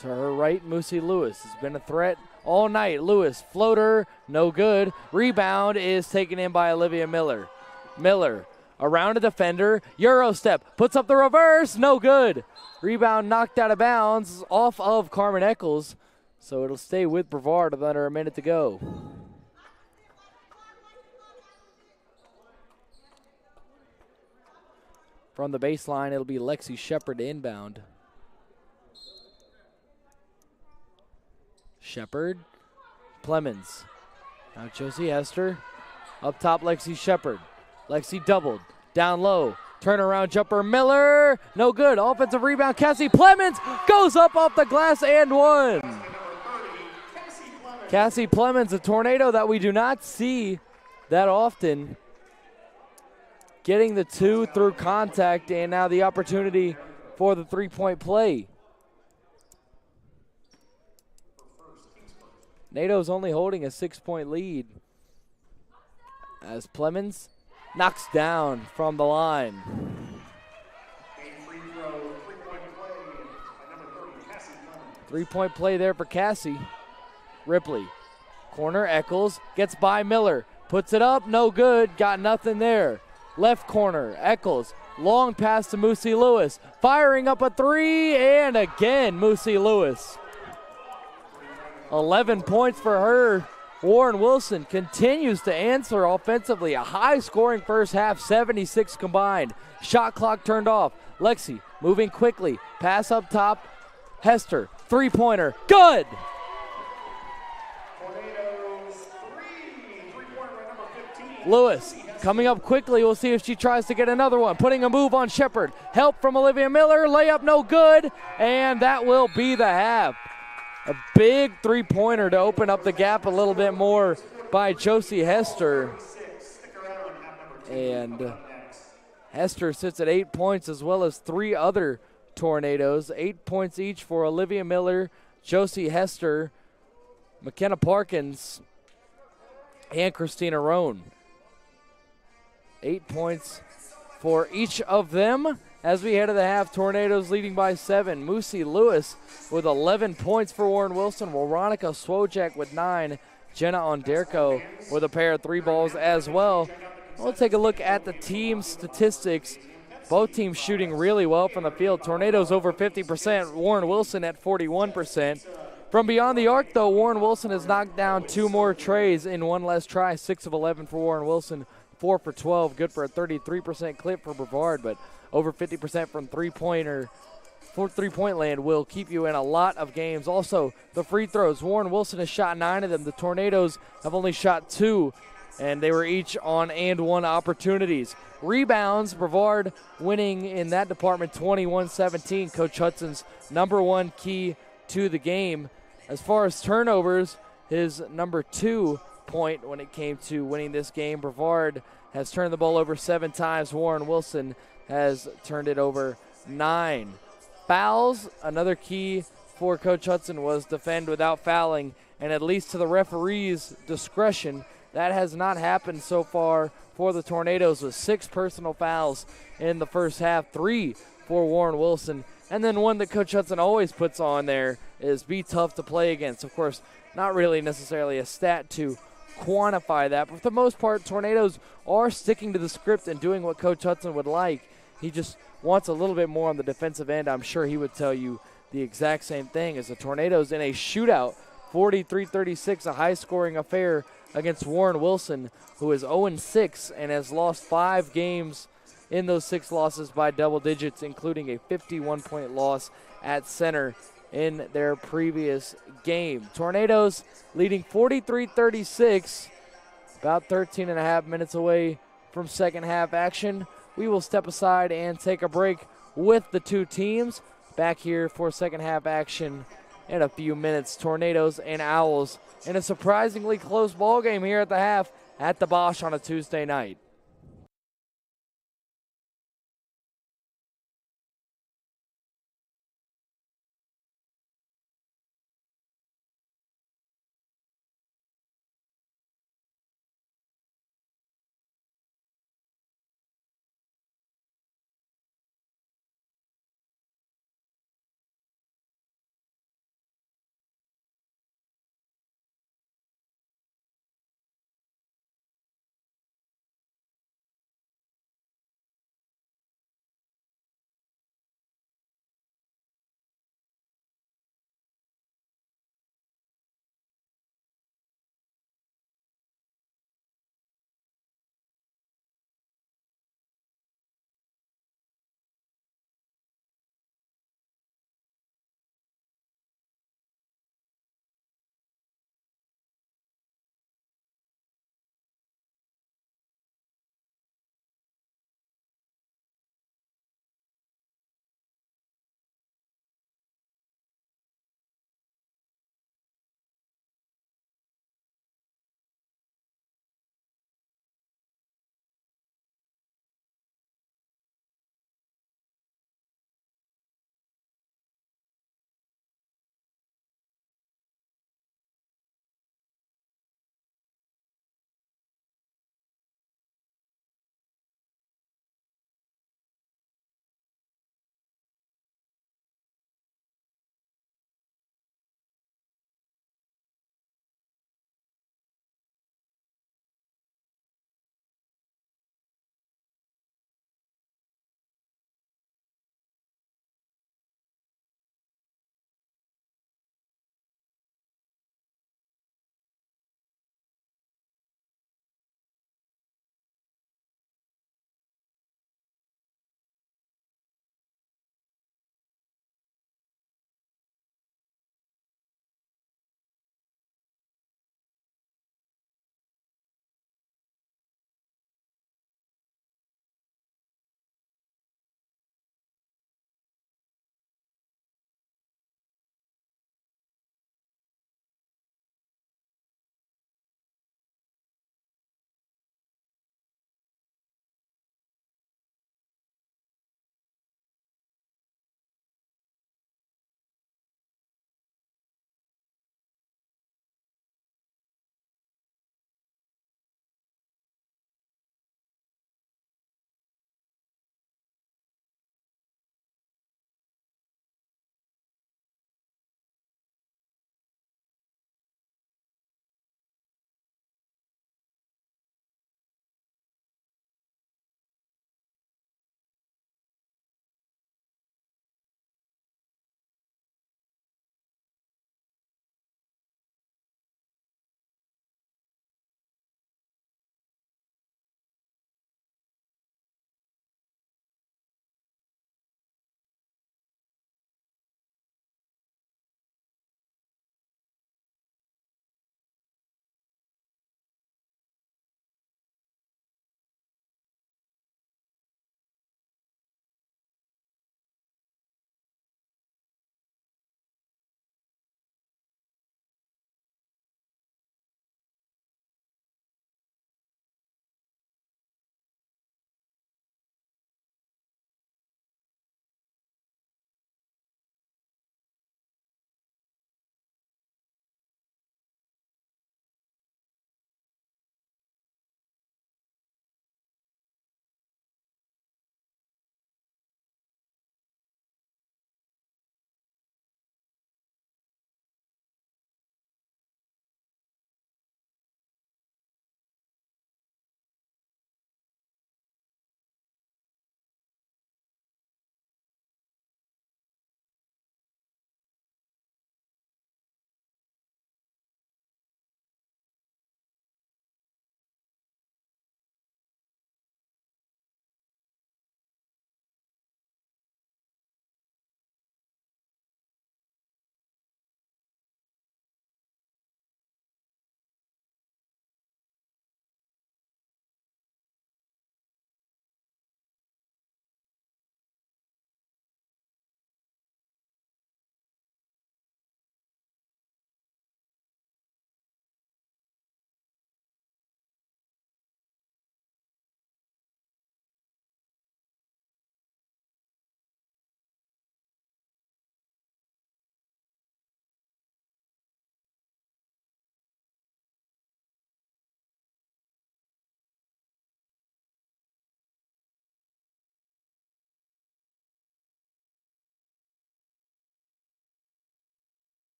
To her right, Moosey Lewis has been a threat all night. Lewis, floater, no good. Rebound is taken in by Olivia Miller. Miller around a defender, Euro step, puts up the reverse, no good. Rebound knocked out of bounds off of Carmen Eccles, so it'll stay with Brevard with under a minute to go. From the baseline, it'll be Lexi Shepard inbound. Shepard, Plemons. Now Josie Hester, up top Lexi Shepard. Lexi doubled, down low, turnaround jumper, Miller, no good. Offensive rebound, Cassie Plemons goes up off the glass and one. Cassie Plemons, a Tornado that we do not see that often. Getting the two through contact, and now the opportunity for the three-point play. NATO's only holding a 6-point lead as Plemons knocks down from the line. Three-point play there for Cassie. Ripley, corner, Eccles, gets by Miller, puts it up, no good, got nothing there. Left corner, Eccles, long pass to Moosey Lewis, firing up a three, and again, Moosey Lewis. 11 points for her. Warren Wilson continues to answer offensively. A high-scoring first half, 76 combined. Shot clock turned off. Lexi moving quickly. Pass up top. Hester, three-pointer. Good! Lewis coming up quickly. We'll see if she tries to get another one. Putting a move on Shepard. Help from Olivia Miller. Layup no good. And that will be the half. A big three-pointer to open up the gap a little bit more by Josie Hester. And Hester sits at 8 points, as well as three other Tornadoes. 8 points each for Olivia Miller, Josie Hester, McKenna Parkins, and Christina Roan. 8 points for each of them. As we head to the half, Tornadoes leading by 7. Moosey Lewis with 11 points for Warren Wilson. Veronica Swojak with 9. Jenna Onderko with a pair of three balls as well. We'll take a look at the team statistics. Both teams shooting really well from the field. Tornadoes over 50%. Warren Wilson at 41%. From beyond the arc, though, Warren Wilson has knocked down two more trays in one less try. 6 of 11 for Warren Wilson. 4 for 12. Good for a 33% clip for Brevard, but over 50% from three-point land will keep you in a lot of games. Also, the free throws. Warren Wilson has shot 9 of them. The Tornadoes have only shot 2, and they were each on and one opportunities. Rebounds, Brevard winning in that department 21-17. Coach Hudson's number one key to the game. As far as turnovers, his number 2 point when it came to winning this game. Brevard has turned the ball over 7 times. Warren Wilson has turned it over 9. Fouls, another key for Coach Hudson was defend without fouling, and at least to the referee's discretion, that has not happened so far for the Tornadoes, with 6 personal fouls in the first half, 3 for Warren Wilson. And then one that Coach Hudson always puts on there is be tough to play against. Of course, not really necessarily a stat to quantify that, but for the most part, Tornadoes are sticking to the script and doing what Coach Hudson would like. He just wants a little bit more on the defensive end. I'm sure he would tell you the exact same thing, as the Tornadoes in a shootout, 43-36, a high-scoring affair against Warren Wilson, who is 0-6 and has lost 5 games in those 6 losses by double digits, including a 51-point loss at center in their previous game. Tornadoes leading 43-36, about 13 and a half minutes away from second half action. We will step aside and take a break with the two teams. Back here for second half action in a few minutes. Tornadoes and Owls in a surprisingly close ball game here at the half at the Bosch on a Tuesday night.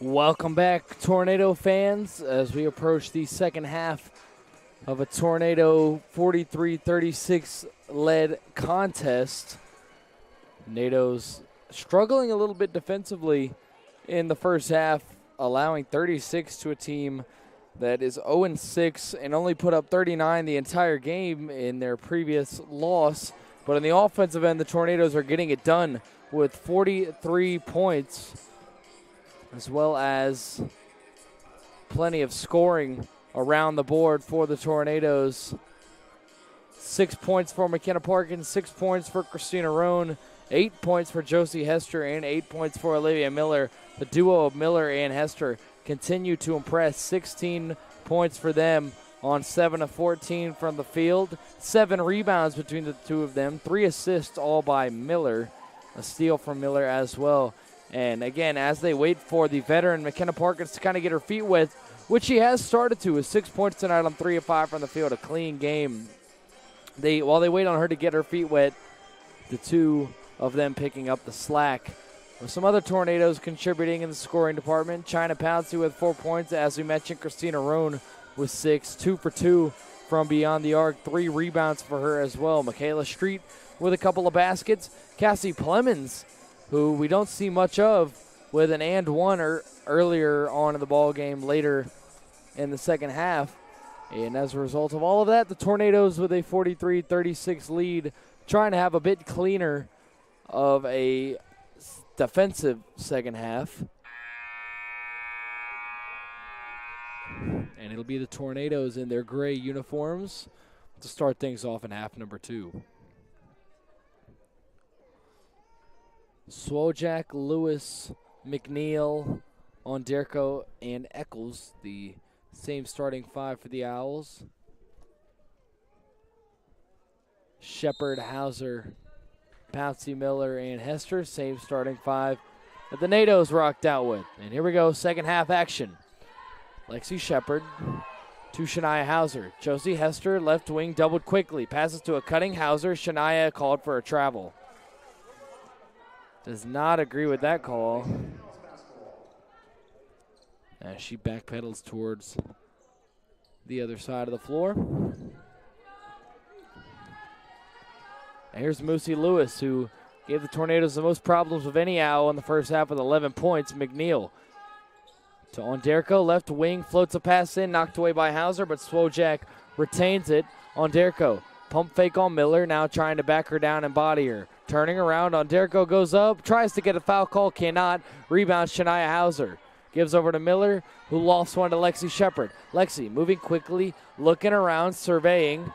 Welcome back, Tornado fans, as we approach the second half of a Tornado 43-36 led contest. Tornadoes struggling a little bit defensively in the first half, allowing 36 to a team that is 0-6 and only put up 39 the entire game in their previous loss. But in the offensive end, the Tornadoes are getting it done with 43 points, as well as plenty of scoring around the board for the Tornadoes. 6 points for McKenna Parkins, 6 points for Christina Roan, 8 points for Josie Hester, and 8 points for Olivia Miller. The duo of Miller and Hester continue to impress. 16 points for them on 7 of 14 from the field. 7 rebounds between the two of them. 3 assists all by Miller. A steal from Miller as well. And again, as they wait for the veteran McKenna Parkins to kind of get her feet wet, which she has started to, with 6 points tonight on 3 of 5 from the field, a clean game. While they wait on her to get her feet wet, the two of them picking up the slack. With some other Tornadoes contributing in the scoring department. China Pouncey with 4 points. As we mentioned, Christina Roan with 6, 2 for 2 from beyond the arc. 3 rebounds for her as well. Michaela Street with a couple of baskets. Cassie Plemons, who we don't see much of, with an and one earlier on in the ball game later in the second half. And as a result of all of that, the Tornadoes with a 43-36 lead, trying to have a bit cleaner of a defensive second half. And it'll be the Tornadoes in their gray uniforms to start things off in half number 2. Swojak, Lewis, McNeil, Onderko, and Eccles, the same starting 5 for the Owls. Shepard, Hauser, Pouncey, Miller, and Hester, same starting 5 that the NATOs rocked out with. And here we go, second half action. Lexi Shepard to Shania Hauser. Josie Hester, left wing, doubled quickly. Passes to a cutting Hauser. Shania called for a travel. Does not agree with that call. As she backpedals towards the other side of the floor. And here's Moosey Lewis, who gave the Tornadoes the most problems of any Owl in the first half with 11 points. McNeil to Onderko, left wing, floats a pass in, knocked away by Hauser, but Swojak retains it. Onderko, pump fake on Miller, now trying to back her down and body her. Turning around, Onderko goes up, tries to get a foul call, cannot. Rebounds Shania Hauser. Gives over to Miller, who lofts one to Lexi Shepard. Lexi moving quickly, looking around, surveying.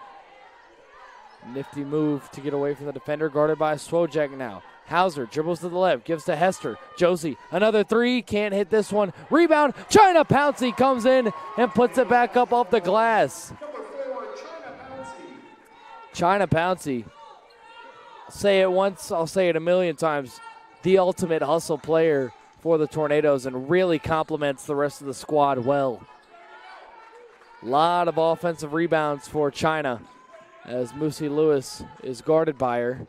Nifty move to get away from the defender, guarded by Swojak now. Hauser dribbles to the left, gives to Hester. Josie, another 3, can't hit this one. Rebound, China Pouncey comes in and puts it back up off the glass. China Pouncey. Say it once, I'll say it a million times. The ultimate hustle player for the Tornadoes, and really complements the rest of the squad well. A lot of offensive rebounds for China as Moosey Lewis is guarded by her.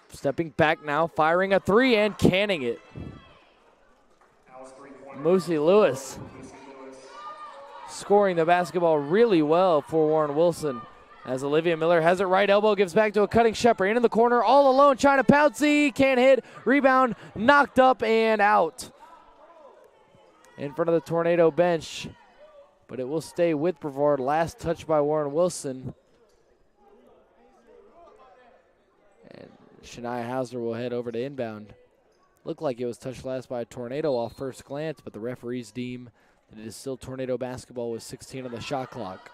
Stepping back now, firing a 3 and canning it. Moosey Lewis scoring the basketball really well for Warren Wilson. As Olivia Miller has it right elbow, gives back to a cutting Shepard. In the corner, all alone, China Pouncey, can't hit. Rebound, knocked up and out. In front of the Tornado bench, but it will stay with Brevard. Last touch by Warren Wilson. And Shania Hauser will head over to inbound. Looked like it was touched last by a Tornado off first glance, but the referees deem that it is still Tornado basketball with 16 on the shot clock.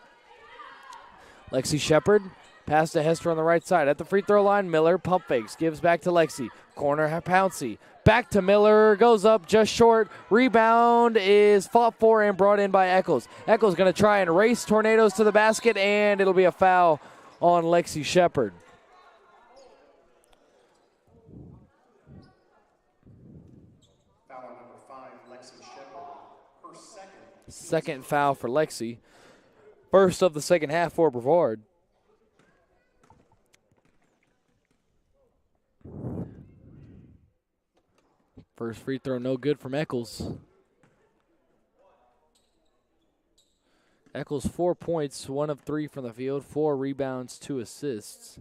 Lexi Shepard, pass to Hester on the right side. At the free throw line, Miller pump fakes, gives back to Lexi. Corner, Pouncey. Back to Miller, goes up just short. Rebound is fought for and brought in by Eccles. Eccles going to try and race Tornadoes to the basket, and it'll be a foul on Lexi Shepard. Foul number 5, Lexi Shepard. Her Second foul for Lexi. First of the second half for Brevard. First free throw no good from Eccles. Eccles 4 points, 1 of 3 from the field, 4 rebounds, 2 assists.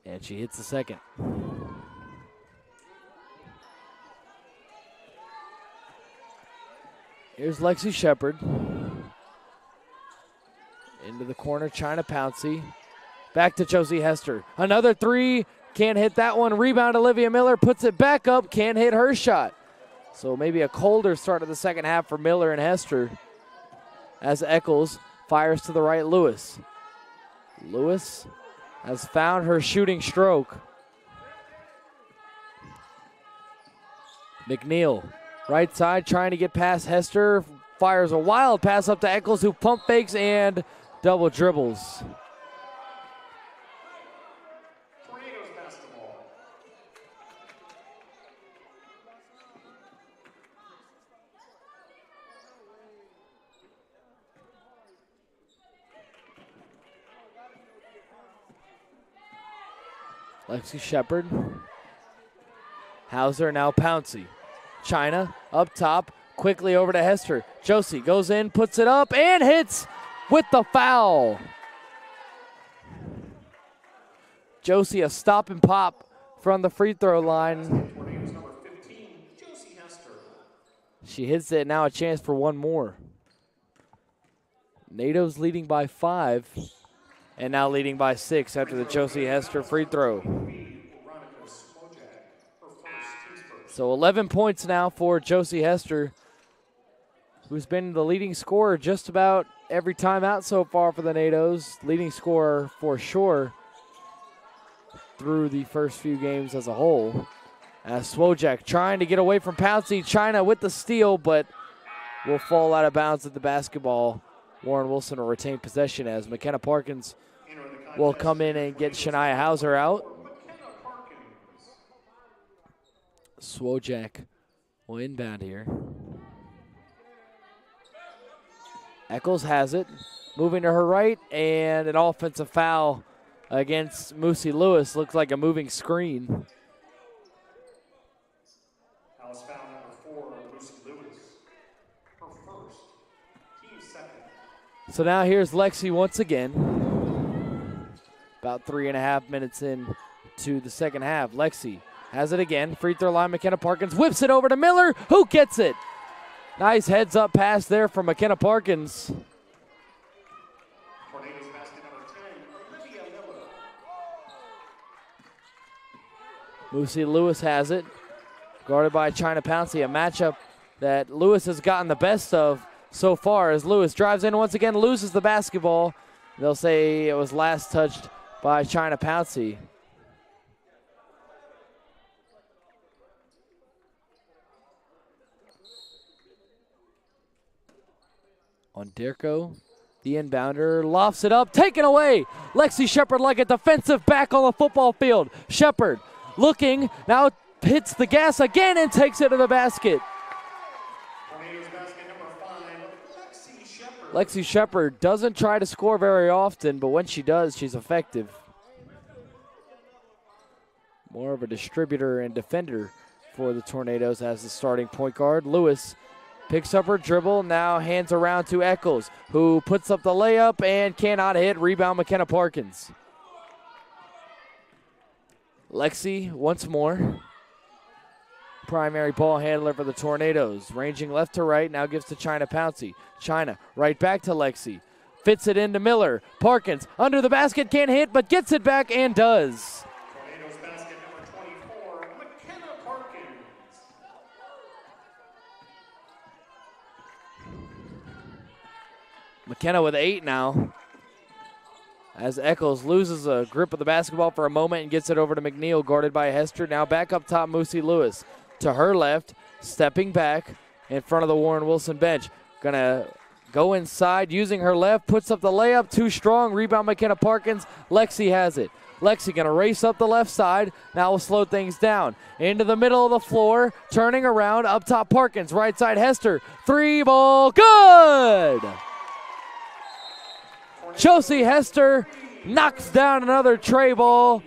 And she hits the second. Here's Lexi Shepard. Into the corner, China Pouncey. Back to Josie Hester. Another 3, can't hit that one. Rebound, Olivia Miller puts it back up, can't hit her shot. So maybe a colder start of the second half for Miller and Hester. As Eccles fires to the right, Lewis. Lewis has found her shooting stroke. McNeil, right side, trying to get past Hester. Fires a wild pass up to Eccles, who pump fakes and double dribbles. Tornadoes basketball. Lexi Shepard. Hauser, now Pouncey. China up top, quickly over to Hester. Josie goes in, puts it up, and hits with the foul. Josie, a stop and pop from the free throw line. Tornadoes number 15, Josie Hester. She hits it, now a chance for one more. NATO's leading by 5, and now leading by 6 after the Josie Hester free throw. So 11 points now for Josie Hester, who's been the leading scorer just about every time out so far for the NATOs. Leading scorer for sure through the first few games as a whole. As Swojak trying to get away from Pouncey. China with the steal, but will fall out of bounds at the basketball. Warren Wilson will retain possession as McKenna Parkins will come in and get Shania Hauser out. Swojak will inbound here. Eccles has it, moving to her right, and an offensive foul against Moosey Lewis. Looks like a moving screen. House foul number 4, Lucy Lewis. Her first, team second. So now here's Lexi once again. About 3.5 minutes in to the second half. Lexi has it again. Free throw line, McKenna Parkins whips it over to Miller, who gets it. Nice heads up pass there from McKenna Parkins. Tornadoes basket number 10, Olivia Miller. Moosey Lewis has it. Guarded by China Pouncey, a matchup that Lewis has gotten the best of so far as Lewis drives in once again, loses the basketball. They'll say it was last touched by China Pouncey. On Derko, the inbounder, lofts it up, taken away. Lexi Shepard like a defensive back on the football field. Shepard looking, now hits the gas again and takes it to the basket. Tornadoes basket number 5, Lexi Shepard. Lexi Shepard doesn't try to score very often, but when she does, she's effective. More of a distributor and defender for the Tornadoes as the starting point guard. Lewis picks up her dribble, now hands around to Eccles, who puts up the layup and cannot hit. Rebound, McKenna Parkins. Lexi once more. Primary ball handler for the Tornadoes. Ranging left to right, now gives to China Pouncey. China right back to Lexi. Fits it into Miller. Parkins under the basket, can't hit, but gets it back and does. Tornadoes basket number 24, McKenna Parkins. McKenna with 8 now. As Eccles loses a grip of the basketball for a moment and gets it over to McNeil, guarded by Hester. Now back up top, Moosey Lewis. To her left, stepping back in front of the Warren Wilson bench. Gonna go inside, using her left, puts up the layup, too strong. Rebound, McKenna Parkins. Lexi has it. Lexi gonna race up the left side. Now will slow things down. Into the middle of the floor, turning around, up top Parkins. Right side Hester. 3 ball, good! Josie Hester knocks down another tray ball.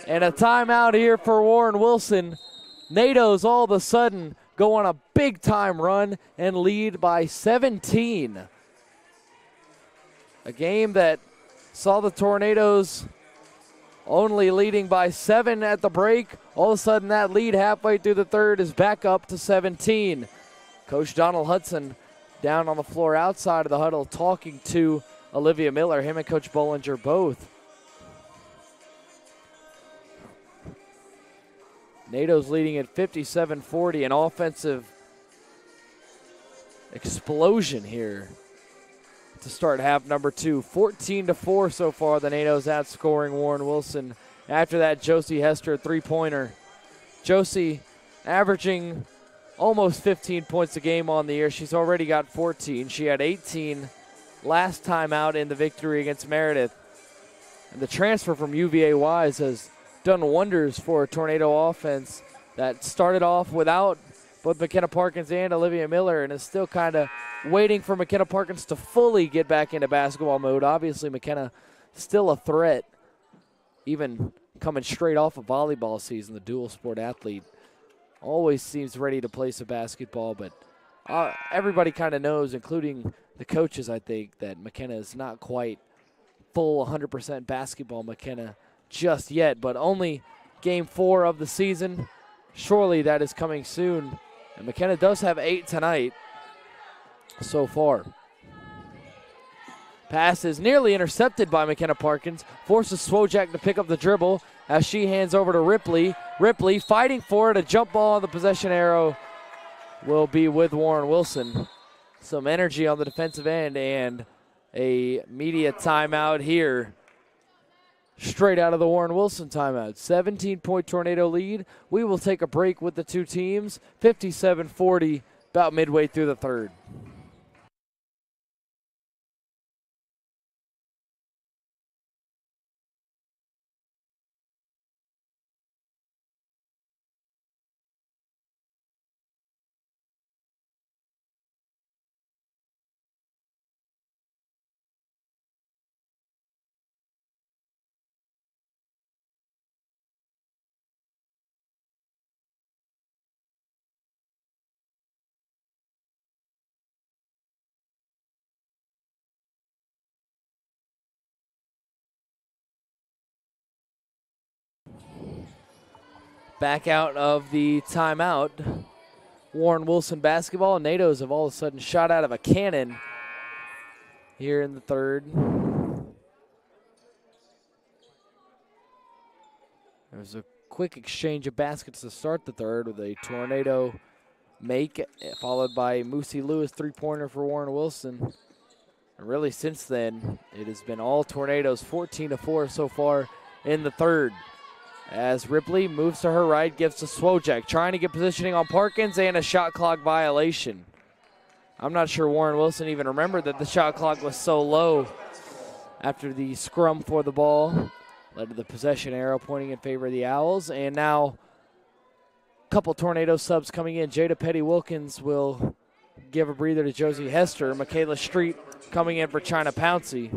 And a timeout here for Warren Wilson. NATO's all of a sudden go on a big-time run and lead by 17. A game that saw the Tornadoes only leading by 7 at the break. All of a sudden, that lead halfway through the third is back up to 17. Coach Donald Hudson down on the floor outside of the huddle talking to Olivia Miller, him and Coach Bollinger both. NATO's leading at 57-40, an offensive explosion here to start half number 2. 14-4 so far, the NATO's outscoring Warren Wilson. After that, Josie Hester, three-pointer. Josie averaging almost 15 points a game on the year. She's already got 14. She had 18 last time out in the victory against Meredith. And the transfer from UVA Wise has done wonders for a Tornado offense that started off without both McKenna Parkins and Olivia Miller and is still kind of waiting for McKenna Parkins to fully get back into basketball mode. Obviously, McKenna still a threat, even coming straight off a volleyball season. The dual sport athlete always seems ready to play some basketball, but everybody kind of knows, including the coaches, I think, that McKenna is not quite full 100% basketball McKenna just yet, but only game 4 of the season. Surely that is coming soon. And McKenna does have 8 tonight so far. Pass is nearly intercepted by McKenna Parkins. Forces Swojak to pick up the dribble as she hands over to Ripley. Ripley fighting for it. A jump ball on the possession arrow will be with Warren Wilson. Some energy on the defensive end and a media timeout here. Straight out of the Warren Wilson timeout. 17-point Tornado lead. We will take a break with the two teams. 57-40, about midway through the third. Back out of the timeout. Warren Wilson basketball. NATOs have all of a sudden shot out of a cannon here in the third. There's a quick exchange of baskets to start the third with a Tornado make, followed by Moosey Lewis three-pointer for Warren Wilson. And really since then, it has been all Tornadoes, 14-4 so far in the third. As Ripley moves to her right, gives to Swojak, trying to get positioning on Parkins, and a shot clock violation. I'm not sure Warren Wilson even remembered that the shot clock was so low after the scrum for the ball. Led to the possession arrow pointing in favor of the Owls. And now a couple Tornado subs coming in. Jada Petty-Wilkins will give a breather to Josie Hester. Michaela Street coming in for China Pouncey.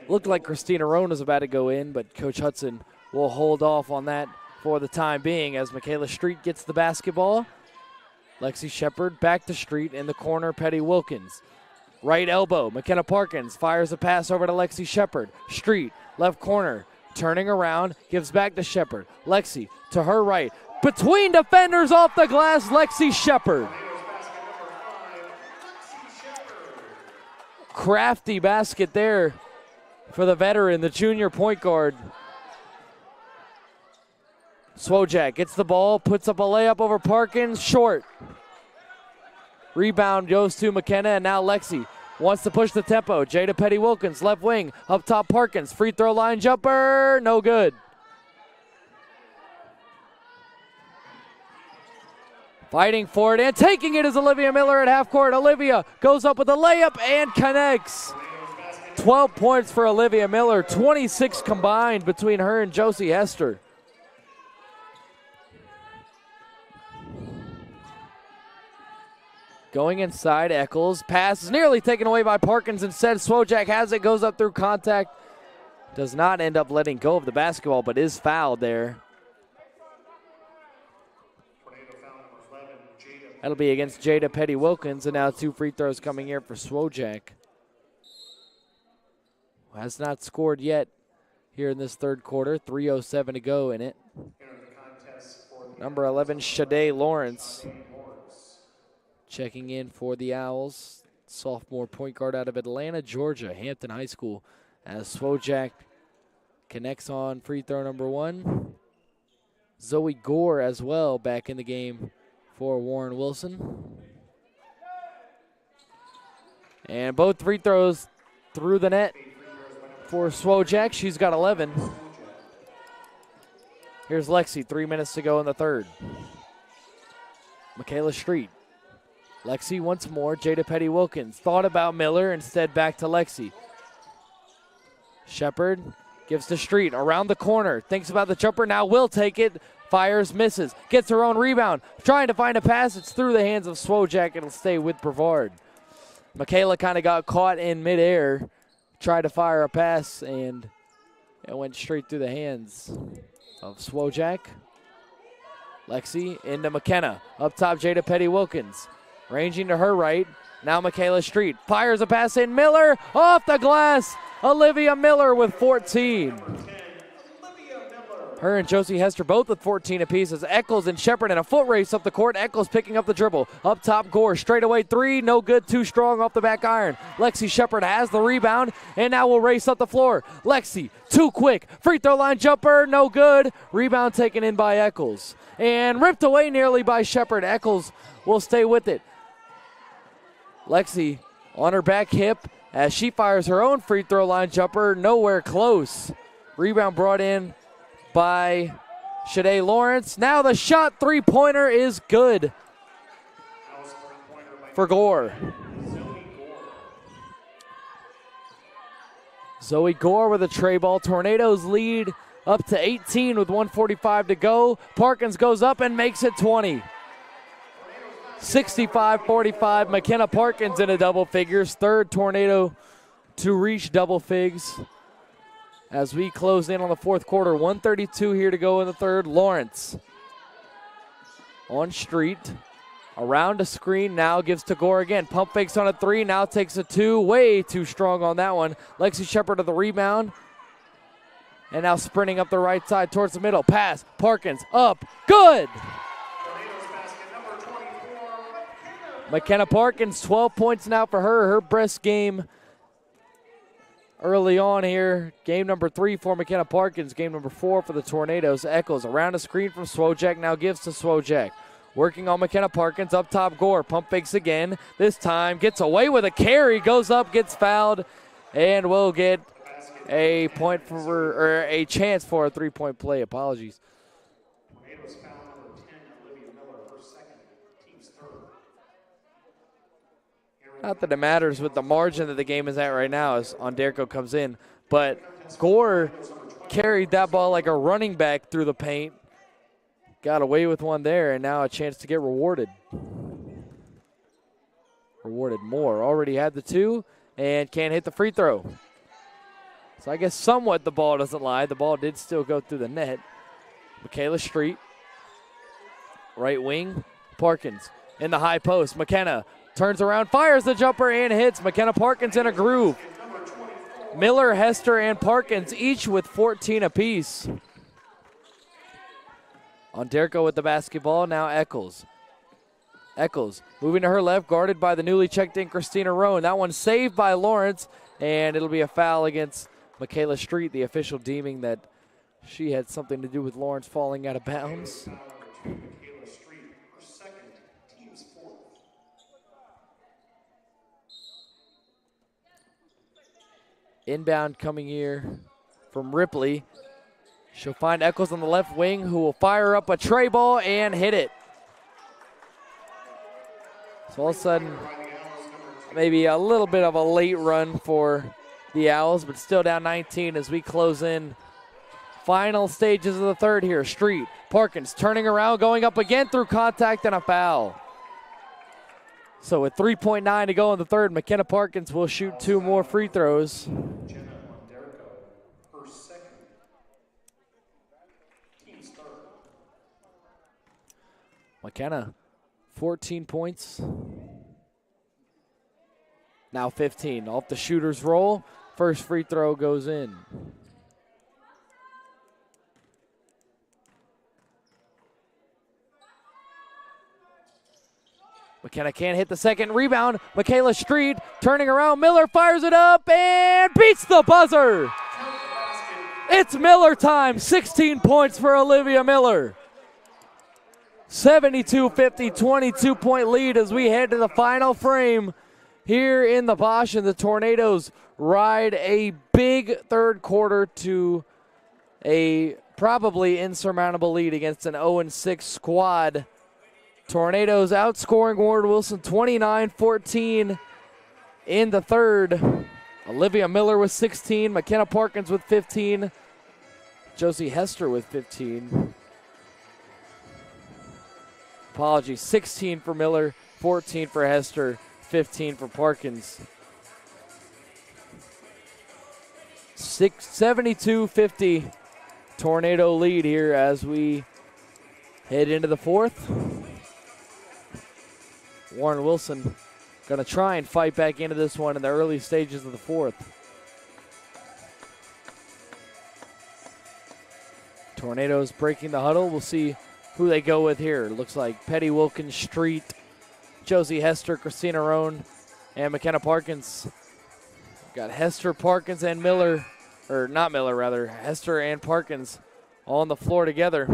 Looked like Christina Roan was about to go in, but Coach Hudson will hold off on that for the time being as Michaela Street gets the basketball. Lexi Shepard back to Street in the corner, Petty Wilkins. Right elbow, McKenna Parkins fires a pass over to Lexi Shepard. Street, left corner, turning around, gives back to Shepard. Lexi to her right. Between defenders off the glass, Lexi Shepard. Crafty basket there for the veteran, the junior point guard. Swojak gets the ball, puts up a layup over Parkins, short. Rebound goes to McKenna, and now Lexi wants to push the tempo. Jada Petty-Wilkins, left wing, up top Parkins, free throw line jumper, no good. Fighting for it and taking it is Olivia Miller at half court. Olivia goes up with a layup and connects. 12 points for Olivia Miller, 26 combined between her and Josie Hester. Going inside, Eccles. Pass is nearly taken away by Parkins. Instead, Swojak has it, goes up through contact. Does not end up letting go of the basketball, but is fouled there. That'll be against Jada Petty-Wilkins, and now 2 free throws coming here for Swojak. Has not scored yet here in this third quarter. 3:07 to go in it. Number 11, Shade Lawrence, checking in for the Owls. Sophomore point guard out of Atlanta, Georgia, Hampton High School, as Swojak connects on free throw number 1. Zoe Gore as well back in the game for Warren Wilson. And both free throws through the net for Swojak. She's got 11. Here's Lexi, 3 minutes to go in the third. Michaela Street. Lexi once more, Jada Petty-Wilkins. Thought about Miller, instead back to Lexi. Shepard gives to Street, around the corner. Thinks about the jumper, now will take it. Fires, misses, gets her own rebound. Trying to find a pass, it's through the hands of Swojak. It'll stay with Brevard. Michaela kind of got caught in midair. Tried to fire a pass, and it went straight through the hands of Swojak. Lexi into McKenna. Up top, Jada Petty-Wilkins. Ranging to her right. Now Michaela Street. Fires a pass in. Miller off the glass. Olivia Miller with 14. Her and Josie Hester both with 14 apiece as Eccles and Shepard in a foot race up the court. Eccles picking up the dribble. Up top, Gore. Straightaway 3. No good. Too strong off the back iron. Lexi Shepard has the rebound and now will race up the floor. Lexi, too quick. Free throw line jumper. No good. Rebound taken in by Eccles. And ripped away nearly by Shepard. Eccles will stay with it. Lexi on her back hip as she fires her own free throw line jumper. Nowhere close. Rebound brought in by Shade Lawrence. Now the shot, three-pointer is good for Gore. Zoe Gore with a tray ball. Tornadoes lead up to 18 with 1:45 to go. Parkins goes up and makes it 20. 65-45. McKenna Parkins in a double figures. Third Tornado to reach double figs. As we close in on the fourth quarter, 1:32 here to go in the third. Lawrence on Street, around a screen, now gives to Gore again. Pump fakes on a 3, now takes a 2. Way too strong on that one. Lexi Shepard to the rebound. And now sprinting up the right side towards the middle. Pass, Parkins, up, good! McKenna Parkins, 12 points now for her. Her best game early on here. Game number 3 for McKenna Parkins. Game number 4 for the Tornadoes. Eccles around a screen from Swojak. Now gives to Swojak. Working on McKenna Parkins. Up top, Gore. Pump fakes again. This time gets away with a carry. Goes up, gets fouled, and will get a point for, or a chance for a three-point play. Apologies. Tornadoes foul number 10, Olivia Miller, her second, team's third. Not that it matters with the margin that the game is at right now as Onderko comes in, but Gore carried that ball like a running back through the paint. Got away with one there, and now a chance to get rewarded. Rewarded more. Already had the 2 and can't hit the free throw. So I guess somewhat the ball doesn't lie. The ball did still go through the net. Michaela Street, right wing, Parkins in the high post. McKenna turns around, fires the jumper, and hits. McKenna Parkins in a groove. Miller, Hester, and Parkins each with 14 apiece. Onderko with the basketball, now Eccles. Eccles moving to her left, guarded by the newly checked in Christina Roan. That one saved by Lawrence, and it'll be a foul against Michaela Street, the official deeming that she had something to do with Lawrence falling out of bounds. Michaela Street, her second, team's fourth. Inbound coming here from Ripley. She'll find Eccles on the left wing, who will fire up a tray ball and hit it. So all of a sudden, maybe a little bit of a late run for the Owls, but still down 19 as we close in. Final stages of the third here. Street, Parkins turning around, going up again through contact and a foul. So with 3.9 to go in the third, McKenna Parkins will shoot 2 more free throws. McKenna 14 points. Now 15. Off the shooter's roll. First free throw goes in. McKenna can't hit the second rebound. Michaela Street turning around. Miller fires it up and beats the buzzer. It's Miller time. 16 points for Olivia Miller. 72-50, 22-point lead as we head to the final frame here in the Bosch, and the Tornadoes ride a big third quarter to a probably insurmountable lead against an 0-6 squad. Tornadoes outscoring Warren Wilson 29-14 in the third. Olivia Miller with 16, McKenna Parkins with 15, Josie Hester with 15. Apologies, 16 for Miller, 14 for Hester, 15 for Parkins. 72-50 Tornado lead here as we head into the fourth. Warren Wilson going to try and fight back into this one in the early stages of the fourth. Tornadoes breaking the huddle. We'll see who they go with here. Looks like Petty Wilkins, Street, Josie Hester, Christina Roan, and McKenna Parkins. Got Hester, Parkins, and Miller, or not Miller rather, Hester and Parkins all on the floor together.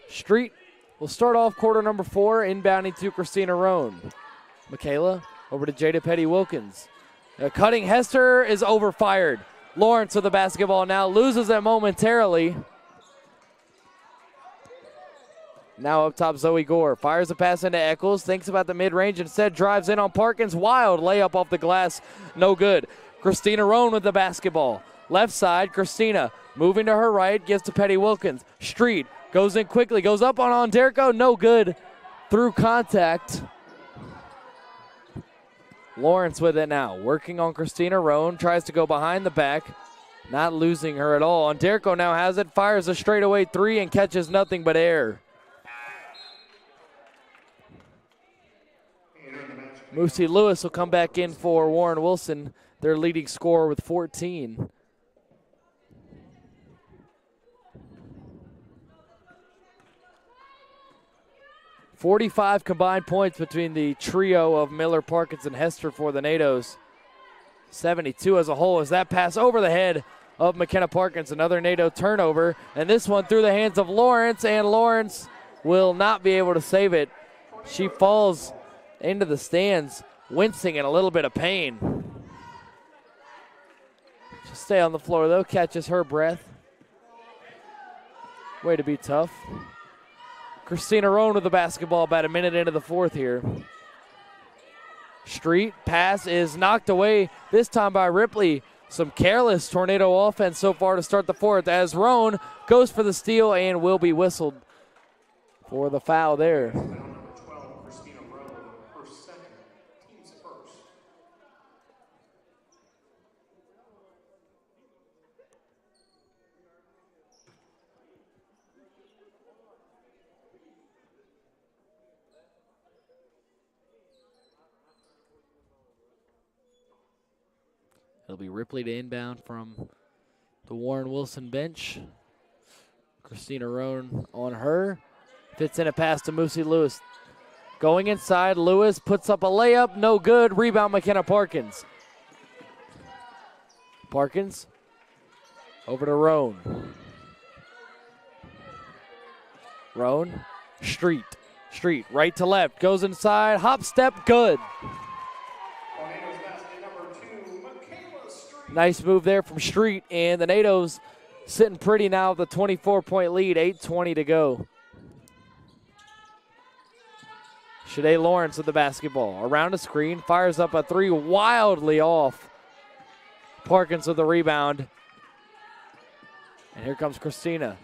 Street will start off quarter number 4, inbounding to Christina Roan. Michaela over to Jada Petty Wilkins. Cutting Hester is overfired. Lawrence with the basketball now, loses it momentarily. Now up top, Zoe Gore fires a pass into Eccles, thinks about the mid-range, instead drives in on Parkins. Wild layup off the glass, no good. Christina Roan with the basketball. Left side, Christina moving to her right, gives to Petty Wilkins. Street goes in quickly, goes up on Onderico, no good through contact. Lawrence with it now, working on Christina Roan, tries to go behind the back, not losing her at all. Onderico now has it, fires a straightaway three and catches nothing but air. Moosey Lewis will come back in for Warren Wilson, their leading scorer with 14. .45 combined points between the trio of Miller, Parkins, and Hester for the NATOs. 72 as a whole as that pass over the head of McKenna Parkins. Another NATO turnover, and this one through the hands of Lawrence, and Lawrence will not be able to save it. She falls into the stands, wincing in a little bit of pain. She'll stay on the floor though, catches her breath. Way to be tough. Christina Roan with the basketball about a minute into the fourth here. Street pass is knocked away, this time by Ripley. Some careless Tornado offense so far to start the fourth as Roan goes for the steal and will be whistled for the foul there. It'll be Ripley to inbound from the Warren Wilson bench. Christina Roan on her. Fits in a pass to Moosey Lewis. Going inside, Lewis puts up a layup, no good. Rebound McKenna Parkins. Parkins over to Roan. Roan, Street, right to left, goes inside, hop step, good. Nice move there from Street, and the NATOs sitting pretty now with a 24-point lead, 8:20 to go. Shade Lawrence with the basketball. Around the screen, fires up a three, wildly off. Parkins with the rebound. And here comes Christina.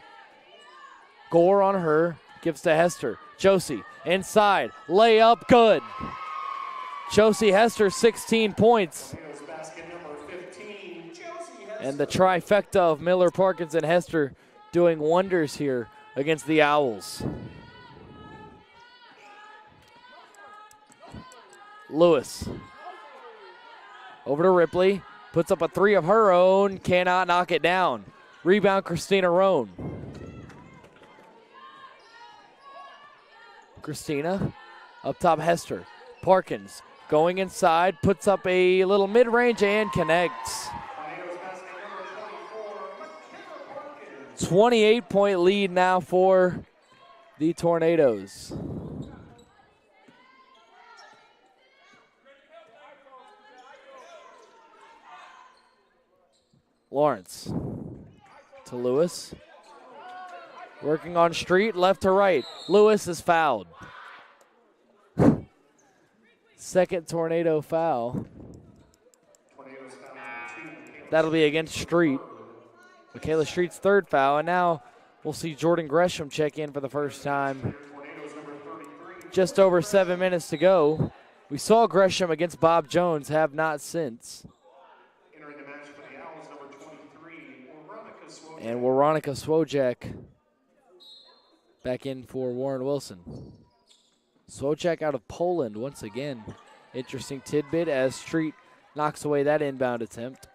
Gore on her, gives to Hester. Josie inside, layup, good. Josie Hester, 16 points. And the trifecta of Miller, Parkins, and Hester doing wonders here against the Owls. Lewis over to Ripley, puts up a three of her own, cannot knock it down. Rebound, Christina Roan. Christina up top, Hester. Parkins going inside, puts up a little mid-range and connects. 28-point lead now for the Tornadoes. Lawrence to Lewis. Working on Street, left to right. Lewis is fouled. Second Tornado foul. That'll be against Street. Michaela Street's third foul, and now we'll see Jordan Gresham check in for the first time. Just over 7 minutes to go. We saw Gresham against Bob Jones, have not since. And Veronica Swojak back in for Warren Wilson. Swojak out of Poland once again. Interesting tidbit as Street knocks away that inbound attempt.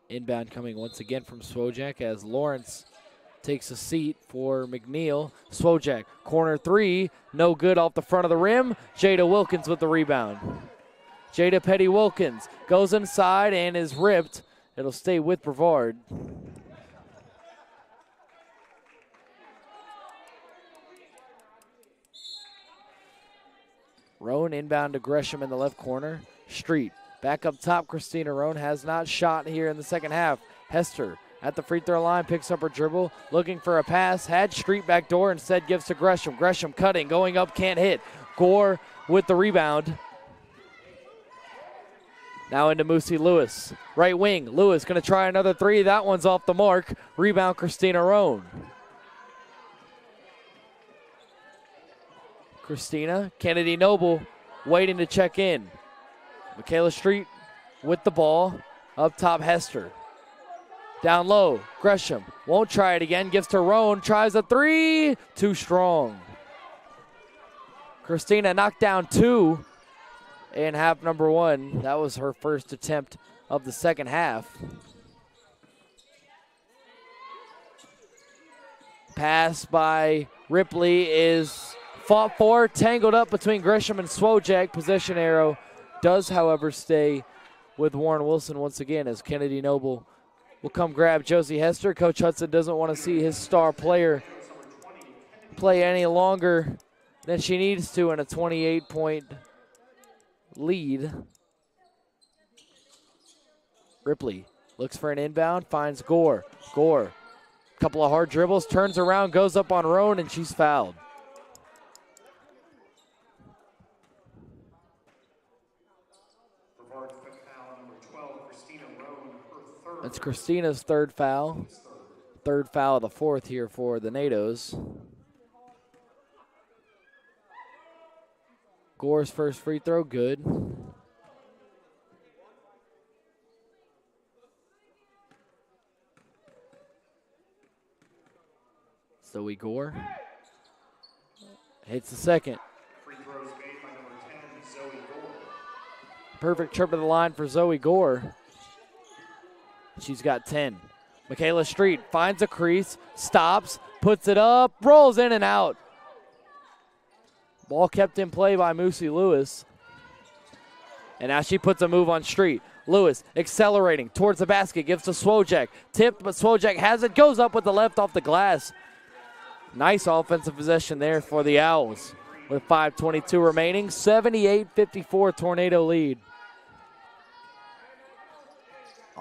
Inbound coming once again from Swojak as Lawrence takes a seat for McNeil. Swojak, corner three, no good off the front of the rim. Jada Wilkins with the rebound. Jada Petty Wilkins goes inside and is ripped. It'll stay with Brevard. Roan inbound to Gresham in the left corner. Street back up top. Christina Roan has not shot here in the second half. Hester at the free throw line, picks up her dribble, looking for a pass, had Street back door, instead gives to Gresham. Gresham cutting, going up, can't hit. Gore with the rebound. Now into Moosey Lewis. Right wing, Lewis gonna try another three. That one's off the mark. Rebound, Christina Roan. Christina, Kennedy Noble waiting to check in. Michaela Street with the ball. Up top, Hester. Down low, Gresham won't try it again, gives to Roan, tries a three, too strong. Christina knocked down two in half number one. That was her first attempt of the second half. Pass by Ripley is fought for, tangled up between Gresham and Swojak. Possession arrow does, however, stay with Warren Wilson once again as Kennedy Noble will come grab Josie Hester. Coach Hudson doesn't want to see his star player play any longer than she needs to in a 28-point lead. Ripley looks for an inbound, finds Gore. Gore, couple of hard dribbles, turns around, goes up on Roan, and she's fouled. That's Christina's third foul. Third foul of the fourth here for the NATOs. Gore's first free throw, good. Zoe Gore hits the second. Free throws made by number 10, Zoe Gore. Perfect trip to the line for Zoe Gore. She's got 10. Michaela Street finds a crease, stops, puts it up, rolls in and out. Ball kept in play by Moosey Lewis. And now she puts a move on Street. Lewis accelerating towards the basket, gives to Swojak. Tipped, but Swojak has it, goes up with the left off the glass. Nice offensive possession there for the Owls. With 5:22 remaining, 78-54 Tornado lead.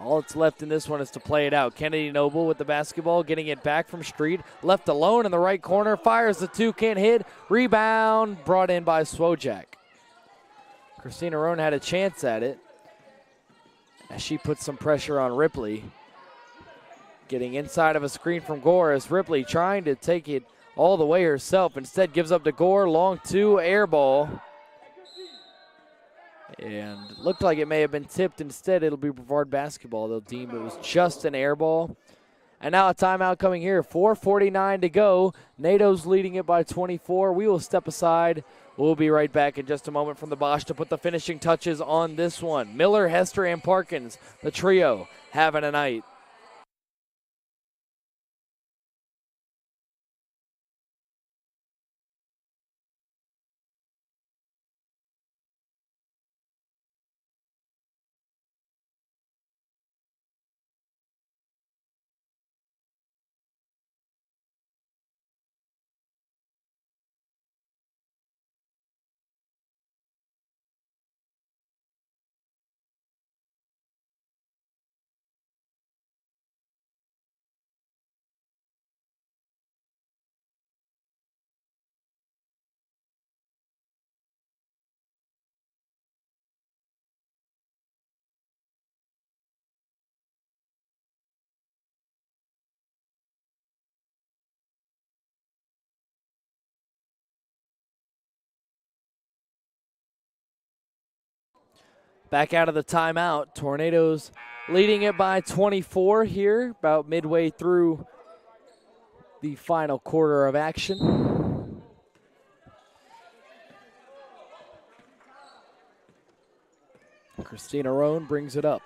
All that's left in this one is to play it out. Kennedy Noble with the basketball, getting it back from Street. Left alone in the right corner, fires the two, can't hit. Rebound brought in by Swojak. Christina Roan had a chance at it. as she puts some pressure on Ripley. Getting inside of a screen from Gore as Ripley trying to take it all the way herself. Instead gives up to Gore, long two, air ball. And looked like it may have been tipped. Instead, it'll be Brevard basketball. They'll deem it was just an air ball. And now a timeout coming here. 4:49 to go. NATO's leading it by 24. We will step aside. We'll be right back in just a moment from the Bosch to put the finishing touches on this one. Miller, Hester, and Parkins, the trio, having a night. Back out of the timeout. Tornadoes leading it by 24 here, about midway through the final quarter of action. Christina Roan brings it up.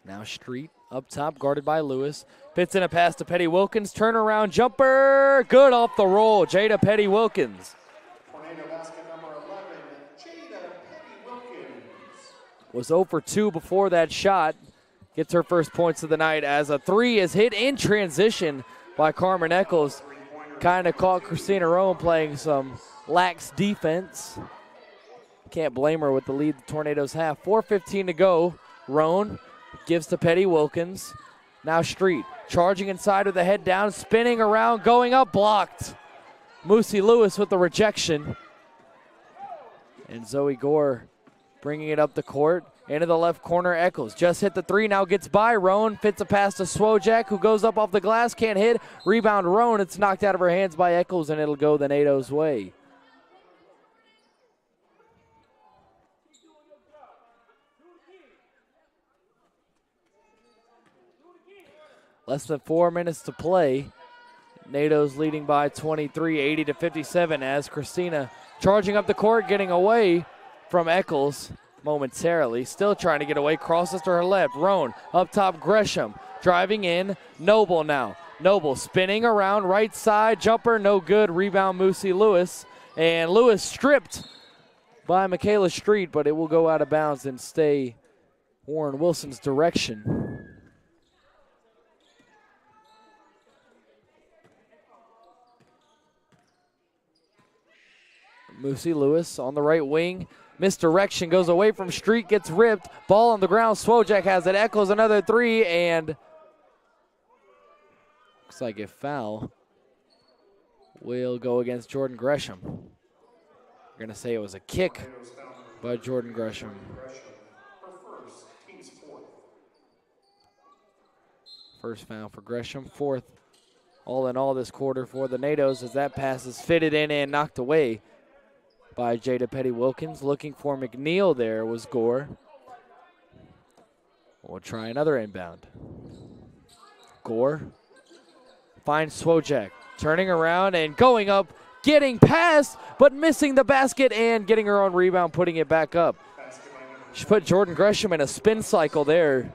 Now Street up top, guarded by Lewis. Fits in a pass to Petty Wilkins. Turnaround jumper. Good off the roll. Jada Petty Wilkins. Tornado basket number 11, Jada Petty Wilkins. Was 0 for 2 before that shot. Gets her first points of the night as a three is hit in transition by Carmen Eccles. Kind of caught Christina Roan playing some lax defense. Can't blame her with the lead the Tornadoes have. 4:15 to go. Roan gives to Petty Wilkins. Now Street charging inside with the head down, spinning around, going up, blocked. Moosey Lewis with the rejection. And Zoe Gore bringing it up the court. Into the left corner, Eccles just hit the three, now gets by Roan, fits a pass to Swojak, who goes up off the glass, can't hit. Rebound Roan, it's knocked out of her hands by Eccles, and it'll go the NATO's way. Less than 4 minutes to play. NATO's leading by 23, 80 to 57, as Christina charging up the court, getting away from Eccles momentarily. Still trying to get away, crosses to her left. Roan up top, Gresham driving in. Noble now. Noble spinning around, right side, jumper, no good. Rebound, Moosey Lewis. And Lewis stripped by Michaela Street, but it will go out of bounds and stay Warren Wilson's direction. Moosey Lewis on the right wing. Misdirection, goes away from Street, gets ripped. Ball on the ground, Swojak has it. Eccles another three, and looks like a foul will go against Jordan Gresham. We're going to say it was a kick by Jordan Gresham. First foul for Gresham, fourth all in all this quarter for the NATOs, as that pass is fitted in and knocked away by Jada Petty Wilkins. Looking for McNeil there was Gore. We'll try another inbound. Gore finds Swojak, turning around and going up, getting past, but missing the basket and getting her own rebound, putting it back up. She put Jordan Gresham in a spin cycle there.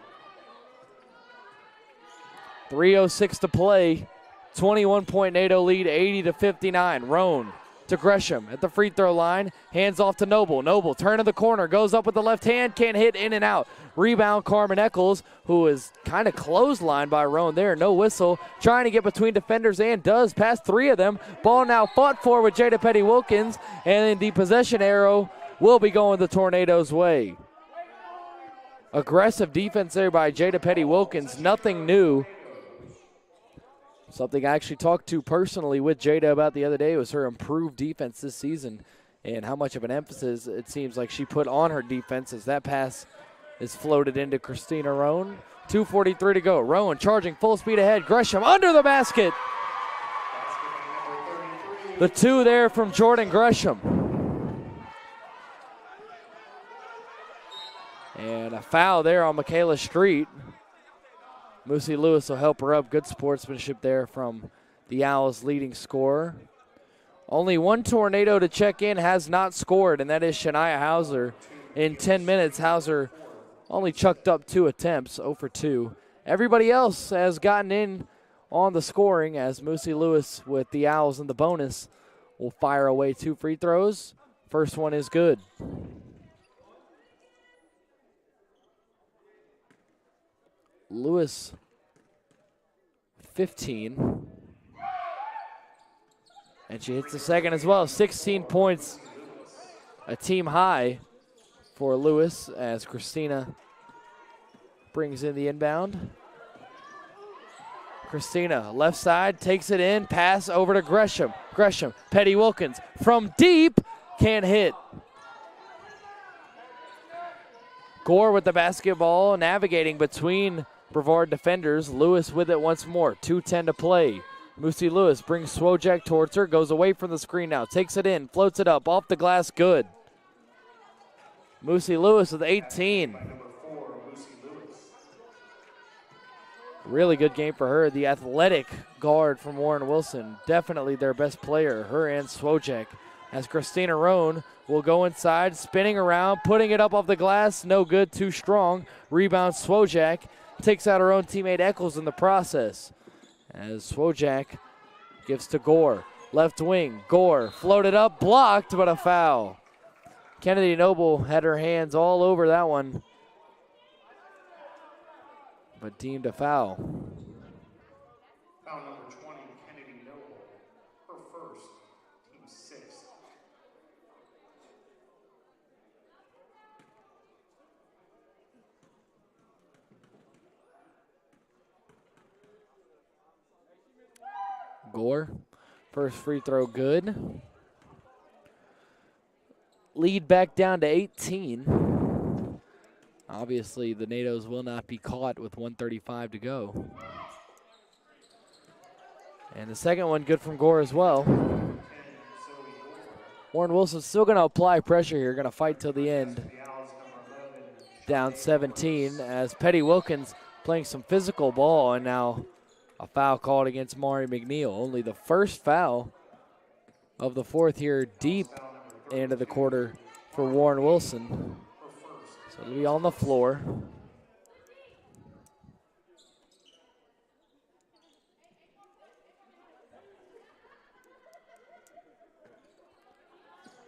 3:06 to play. 21-point NATO lead, 80 to 59. Roan to Gresham at the free throw line. Hands off to Noble. Noble turn to the corner, goes up with the left hand, can't hit, in and out. Rebound Carmen Eccles, who is kind of clotheslined by Roan there. No whistle. Trying to get between defenders and does. Past three of them. Ball now fought for with Jada Petty Wilkins. And the possession arrow will be going the Tornadoes' way. Aggressive defense there by Jada Petty Wilkins. Nothing new. Something I actually talked to personally with Jada about the other day was her improved defense this season. and how much of an emphasis it seems like she put on her defense as that pass is floated into Christina Roan. 2:43 to go. Roan charging full speed ahead. Gresham under the basket. The two there from Jordan Gresham. And a foul there on Michaela Street. Moosey Lewis will help her up. Good sportsmanship there from the Owls' leading scorer. Only one Tornado to check in has not scored, and that is Shania Hauser. In 10 minutes, Hauser only chucked up 2 attempts, 0 for 2. Everybody else has gotten in on the scoring as Moosey Lewis with the Owls in the bonus will fire away 2 free throws. First one is good. Lewis 15. And she hits the second as well. 16 points, a team high for Lewis as Christina brings in the inbound. Christina, left side, takes it in, pass over to Gresham. Gresham, Petty Wilkins from deep, can't hit. Gore with the basketball, navigating between Brevard defenders. Lewis with it once more, 2:10 to play. Moosey Lewis brings Swojak towards her, goes away from the screen now, takes it in, floats it up, off the glass, good. Moosey Lewis with 18. Really good game for her. The athletic guard from Warren Wilson, definitely their best player, her and Swojak. As Christina Roan will go inside, spinning around, putting it up off the glass, no good, too strong. Rebound Swojak, takes out her own teammate Eccles in the process. As Swojak gives to Gore, left wing, Gore floated up, blocked, but a foul. Kennedy Noble had her hands all over that one, but deemed a foul. Foul number 20, Kennedy Noble, her first, team 6th. Gore, first free throw good. Lead back down to 18. Obviously, the NATOs will not be caught with 1:35 to go. And the second one good from Gore as well. Warren Wilson's still going to apply pressure here, going to fight till the end. Down 17 as Petty Wilkins playing some physical ball, and now a foul called against Mari McNeil. Only the first foul of the fourth here deep into the quarter for Warren Wilson. So it'll be on the floor.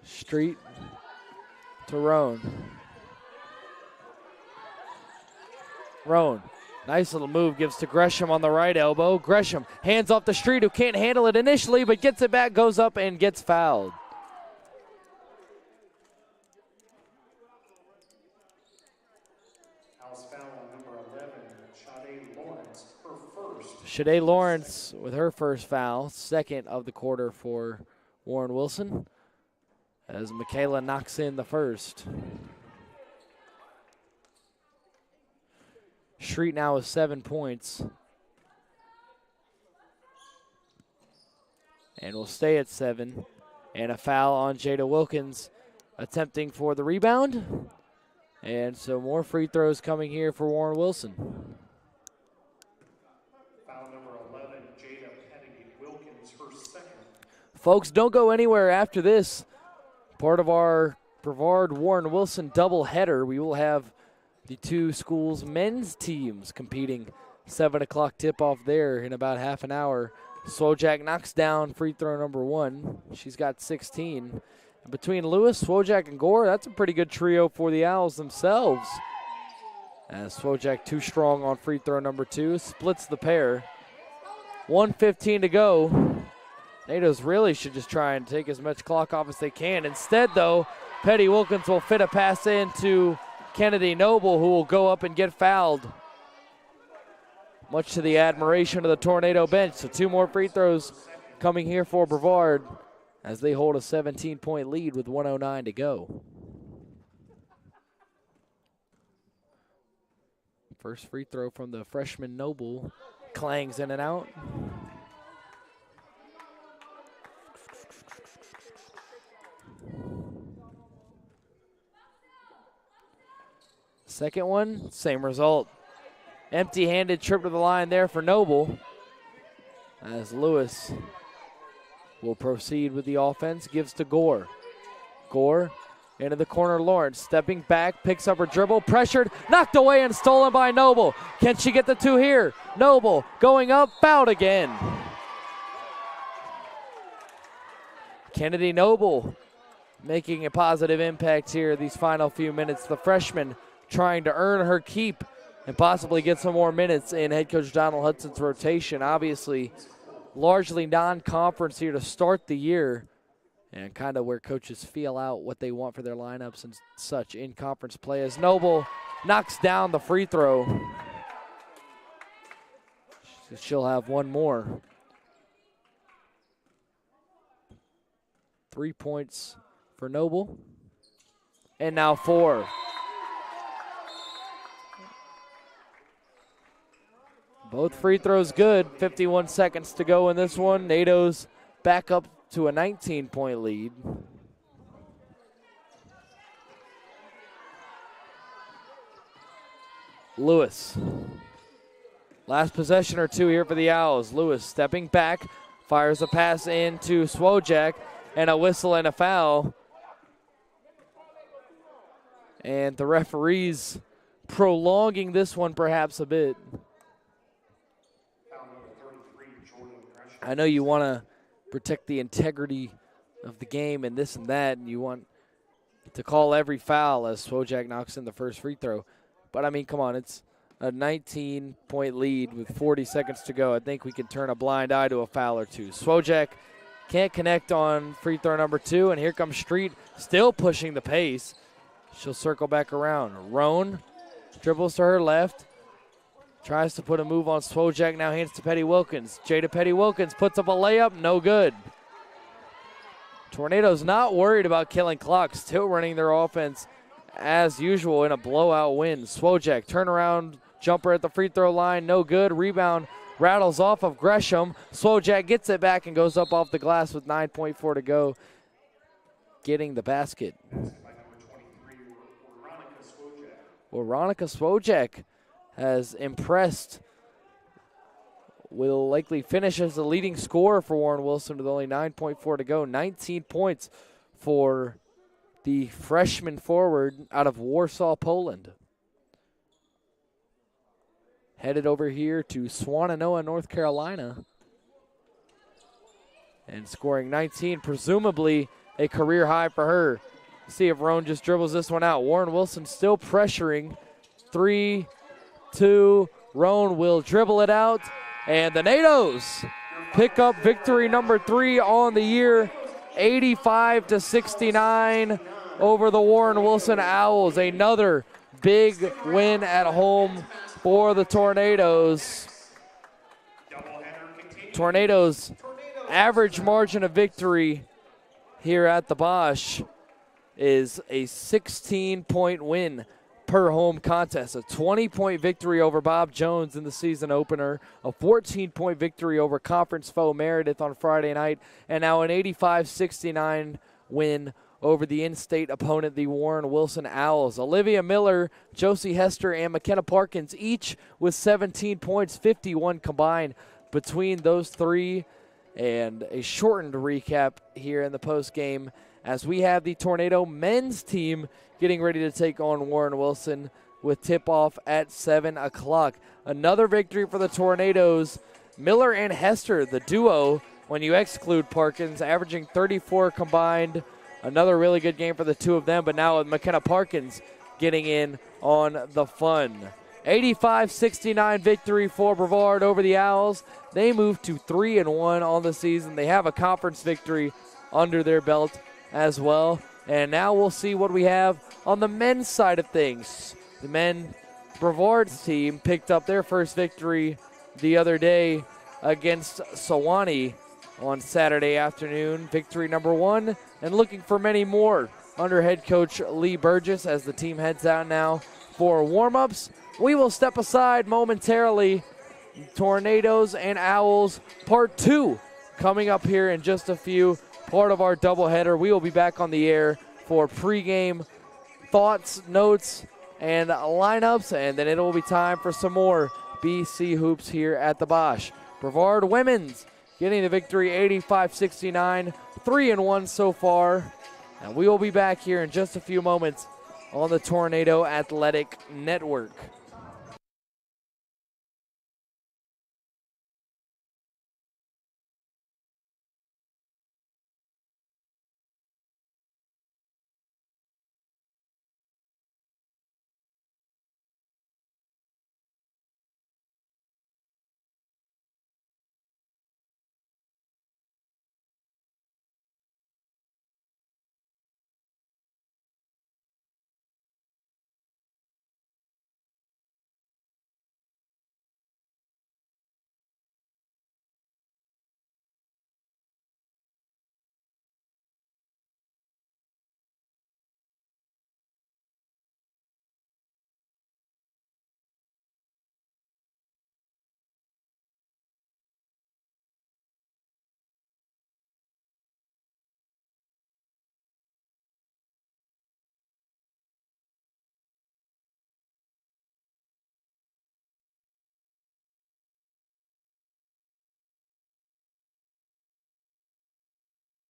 Street to Roan. Roan, nice little move, gives to Gresham on the right elbow. Gresham hands off the Street, who can't handle it initially, but gets it back, goes up, and gets fouled. Shade Lawrence with her first foul, second of the quarter for Warren Wilson, as Michaela knocks in the first. Street now with 7 points. And will stay at 7. And a foul on Jada Wilkins attempting for the rebound. And so more free throws coming here for Warren Wilson. Folks, don't go anywhere after this. Part of our Brevard Warren Wilson doubleheader, we will have the two schools' men's teams competing. 7 o'clock tip-off there in about half an hour. Swojak knocks down free throw number 1. She's got 16. And between Lewis, Swojak, and Gore, that's a pretty good trio for the Owls themselves. As Swojak too strong on free throw number 2, splits the pair. 1:15 to go. NATOs really should just try and take as much clock off as they can. Instead, though, Petty Wilkins will fit a pass into Kennedy Noble, who will go up and get fouled, much to the admiration of the Tornado bench. So 2 more free throws coming here for Brevard. as they hold a 17-point lead with 1:09 to go. First free throw from the freshman Noble clangs in and out. Second one, same result. Empty-handed trip to the line there for Noble, as Lewis will proceed with the offense, gives to Gore. Gore into the corner, Lawrence stepping back, picks up her dribble, pressured, knocked away and stolen by Noble. Can she get the two here? Noble going up, fouled again. Kennedy Noble making a positive impact here these final few minutes. The freshman trying to earn her keep and possibly get some more minutes in head coach Donald Hudson's rotation. Obviously, largely non-conference here to start the year, and kind of where coaches feel out what they want for their lineups and such in conference play, as Noble knocks down the free throw. She'll have one more. 3 points for Noble, and now 4. Both free throws good. 51 seconds to go in this one. NATO's back up to a 19-point lead. Lewis. Last possession or two here for the Owls. Lewis stepping back, fires a pass into Swojak, and a whistle and a foul. And the referees prolonging this one perhaps a bit. I know you want to protect the integrity of the game and this and that, and you want to call every foul as Swojak knocks in the first free throw. But, I mean, come on, it's a 19-point lead with 40 seconds to go. I think we can turn a blind eye to a foul or two. Swojak can't connect on free throw number 2, and here comes Street still pushing the pace. She'll circle back around. Roan dribbles to her left. Tries to put a move on Swojak, now hands to Petty Wilkins. Jada Petty Wilkins puts up a layup, no good. Tornado's not worried about killing clock, still running their offense as usual in a blowout win. Swojak, turnaround jumper at the free throw line, no good. Rebound rattles off of Gresham. Swojak gets it back and goes up off the glass with 9.4 to go, getting the basket. Veronica Swojak has impressed. Will likely finish as the leading scorer for Warren Wilson with only 9.4 to go. 19 points for the freshman forward out of Warsaw, Poland. Headed over here to Swannanoa, North Carolina. And scoring 19, presumably a career high for her. See if Roan just dribbles this one out. Warren Wilson still pressuring. 3, 2, Roan will dribble it out, and the NATOs pick up victory number 3 on the year, 85-69 over the Warren Wilson Owls. Another big win at home for the Tornadoes. Tornadoes' average margin of victory here at the Bosch is a 16-point win per home contest. A 20-point victory over Bob Jones in the season opener, a 14-point victory over conference foe Meredith on Friday night, and now an 85-69 win over the in-state opponent, the Warren Wilson Owls. Olivia Miller, Josie Hester, and McKenna Parkins each with 17 points, 51 combined between those three. And a shortened recap here in the postgame as we have the Tornado men's team getting ready to take on Warren Wilson with tip-off at 7 o'clock. Another victory for the Tornadoes. Miller and Hester, the duo, when you exclude Parkins, averaging 34 combined. Another really good game for the two of them, but now with McKenna Parkins getting in on the fun. 85-69 victory for Brevard over the Owls. They move to 3-1 on the season. They have a conference victory under their belt as well. And now we'll see what we have on the men's side of things. The men, Brevard's team, picked up their first victory the other day against Sewanee on Saturday afternoon. Victory number 1, and looking for many more under head coach Lee Burgess as the team heads out now for warm-ups. We will step aside momentarily. Tornadoes and Owls part 2 coming up here in just a few, part of our doubleheader. We will be back on the air for pregame thoughts, notes, and lineups, and then it will be time for some more BC hoops here at the Bosch. Brevard women's getting the victory 85-69, 3-1 so far. And we will be back here in just a few moments on the Tornado Athletic Network.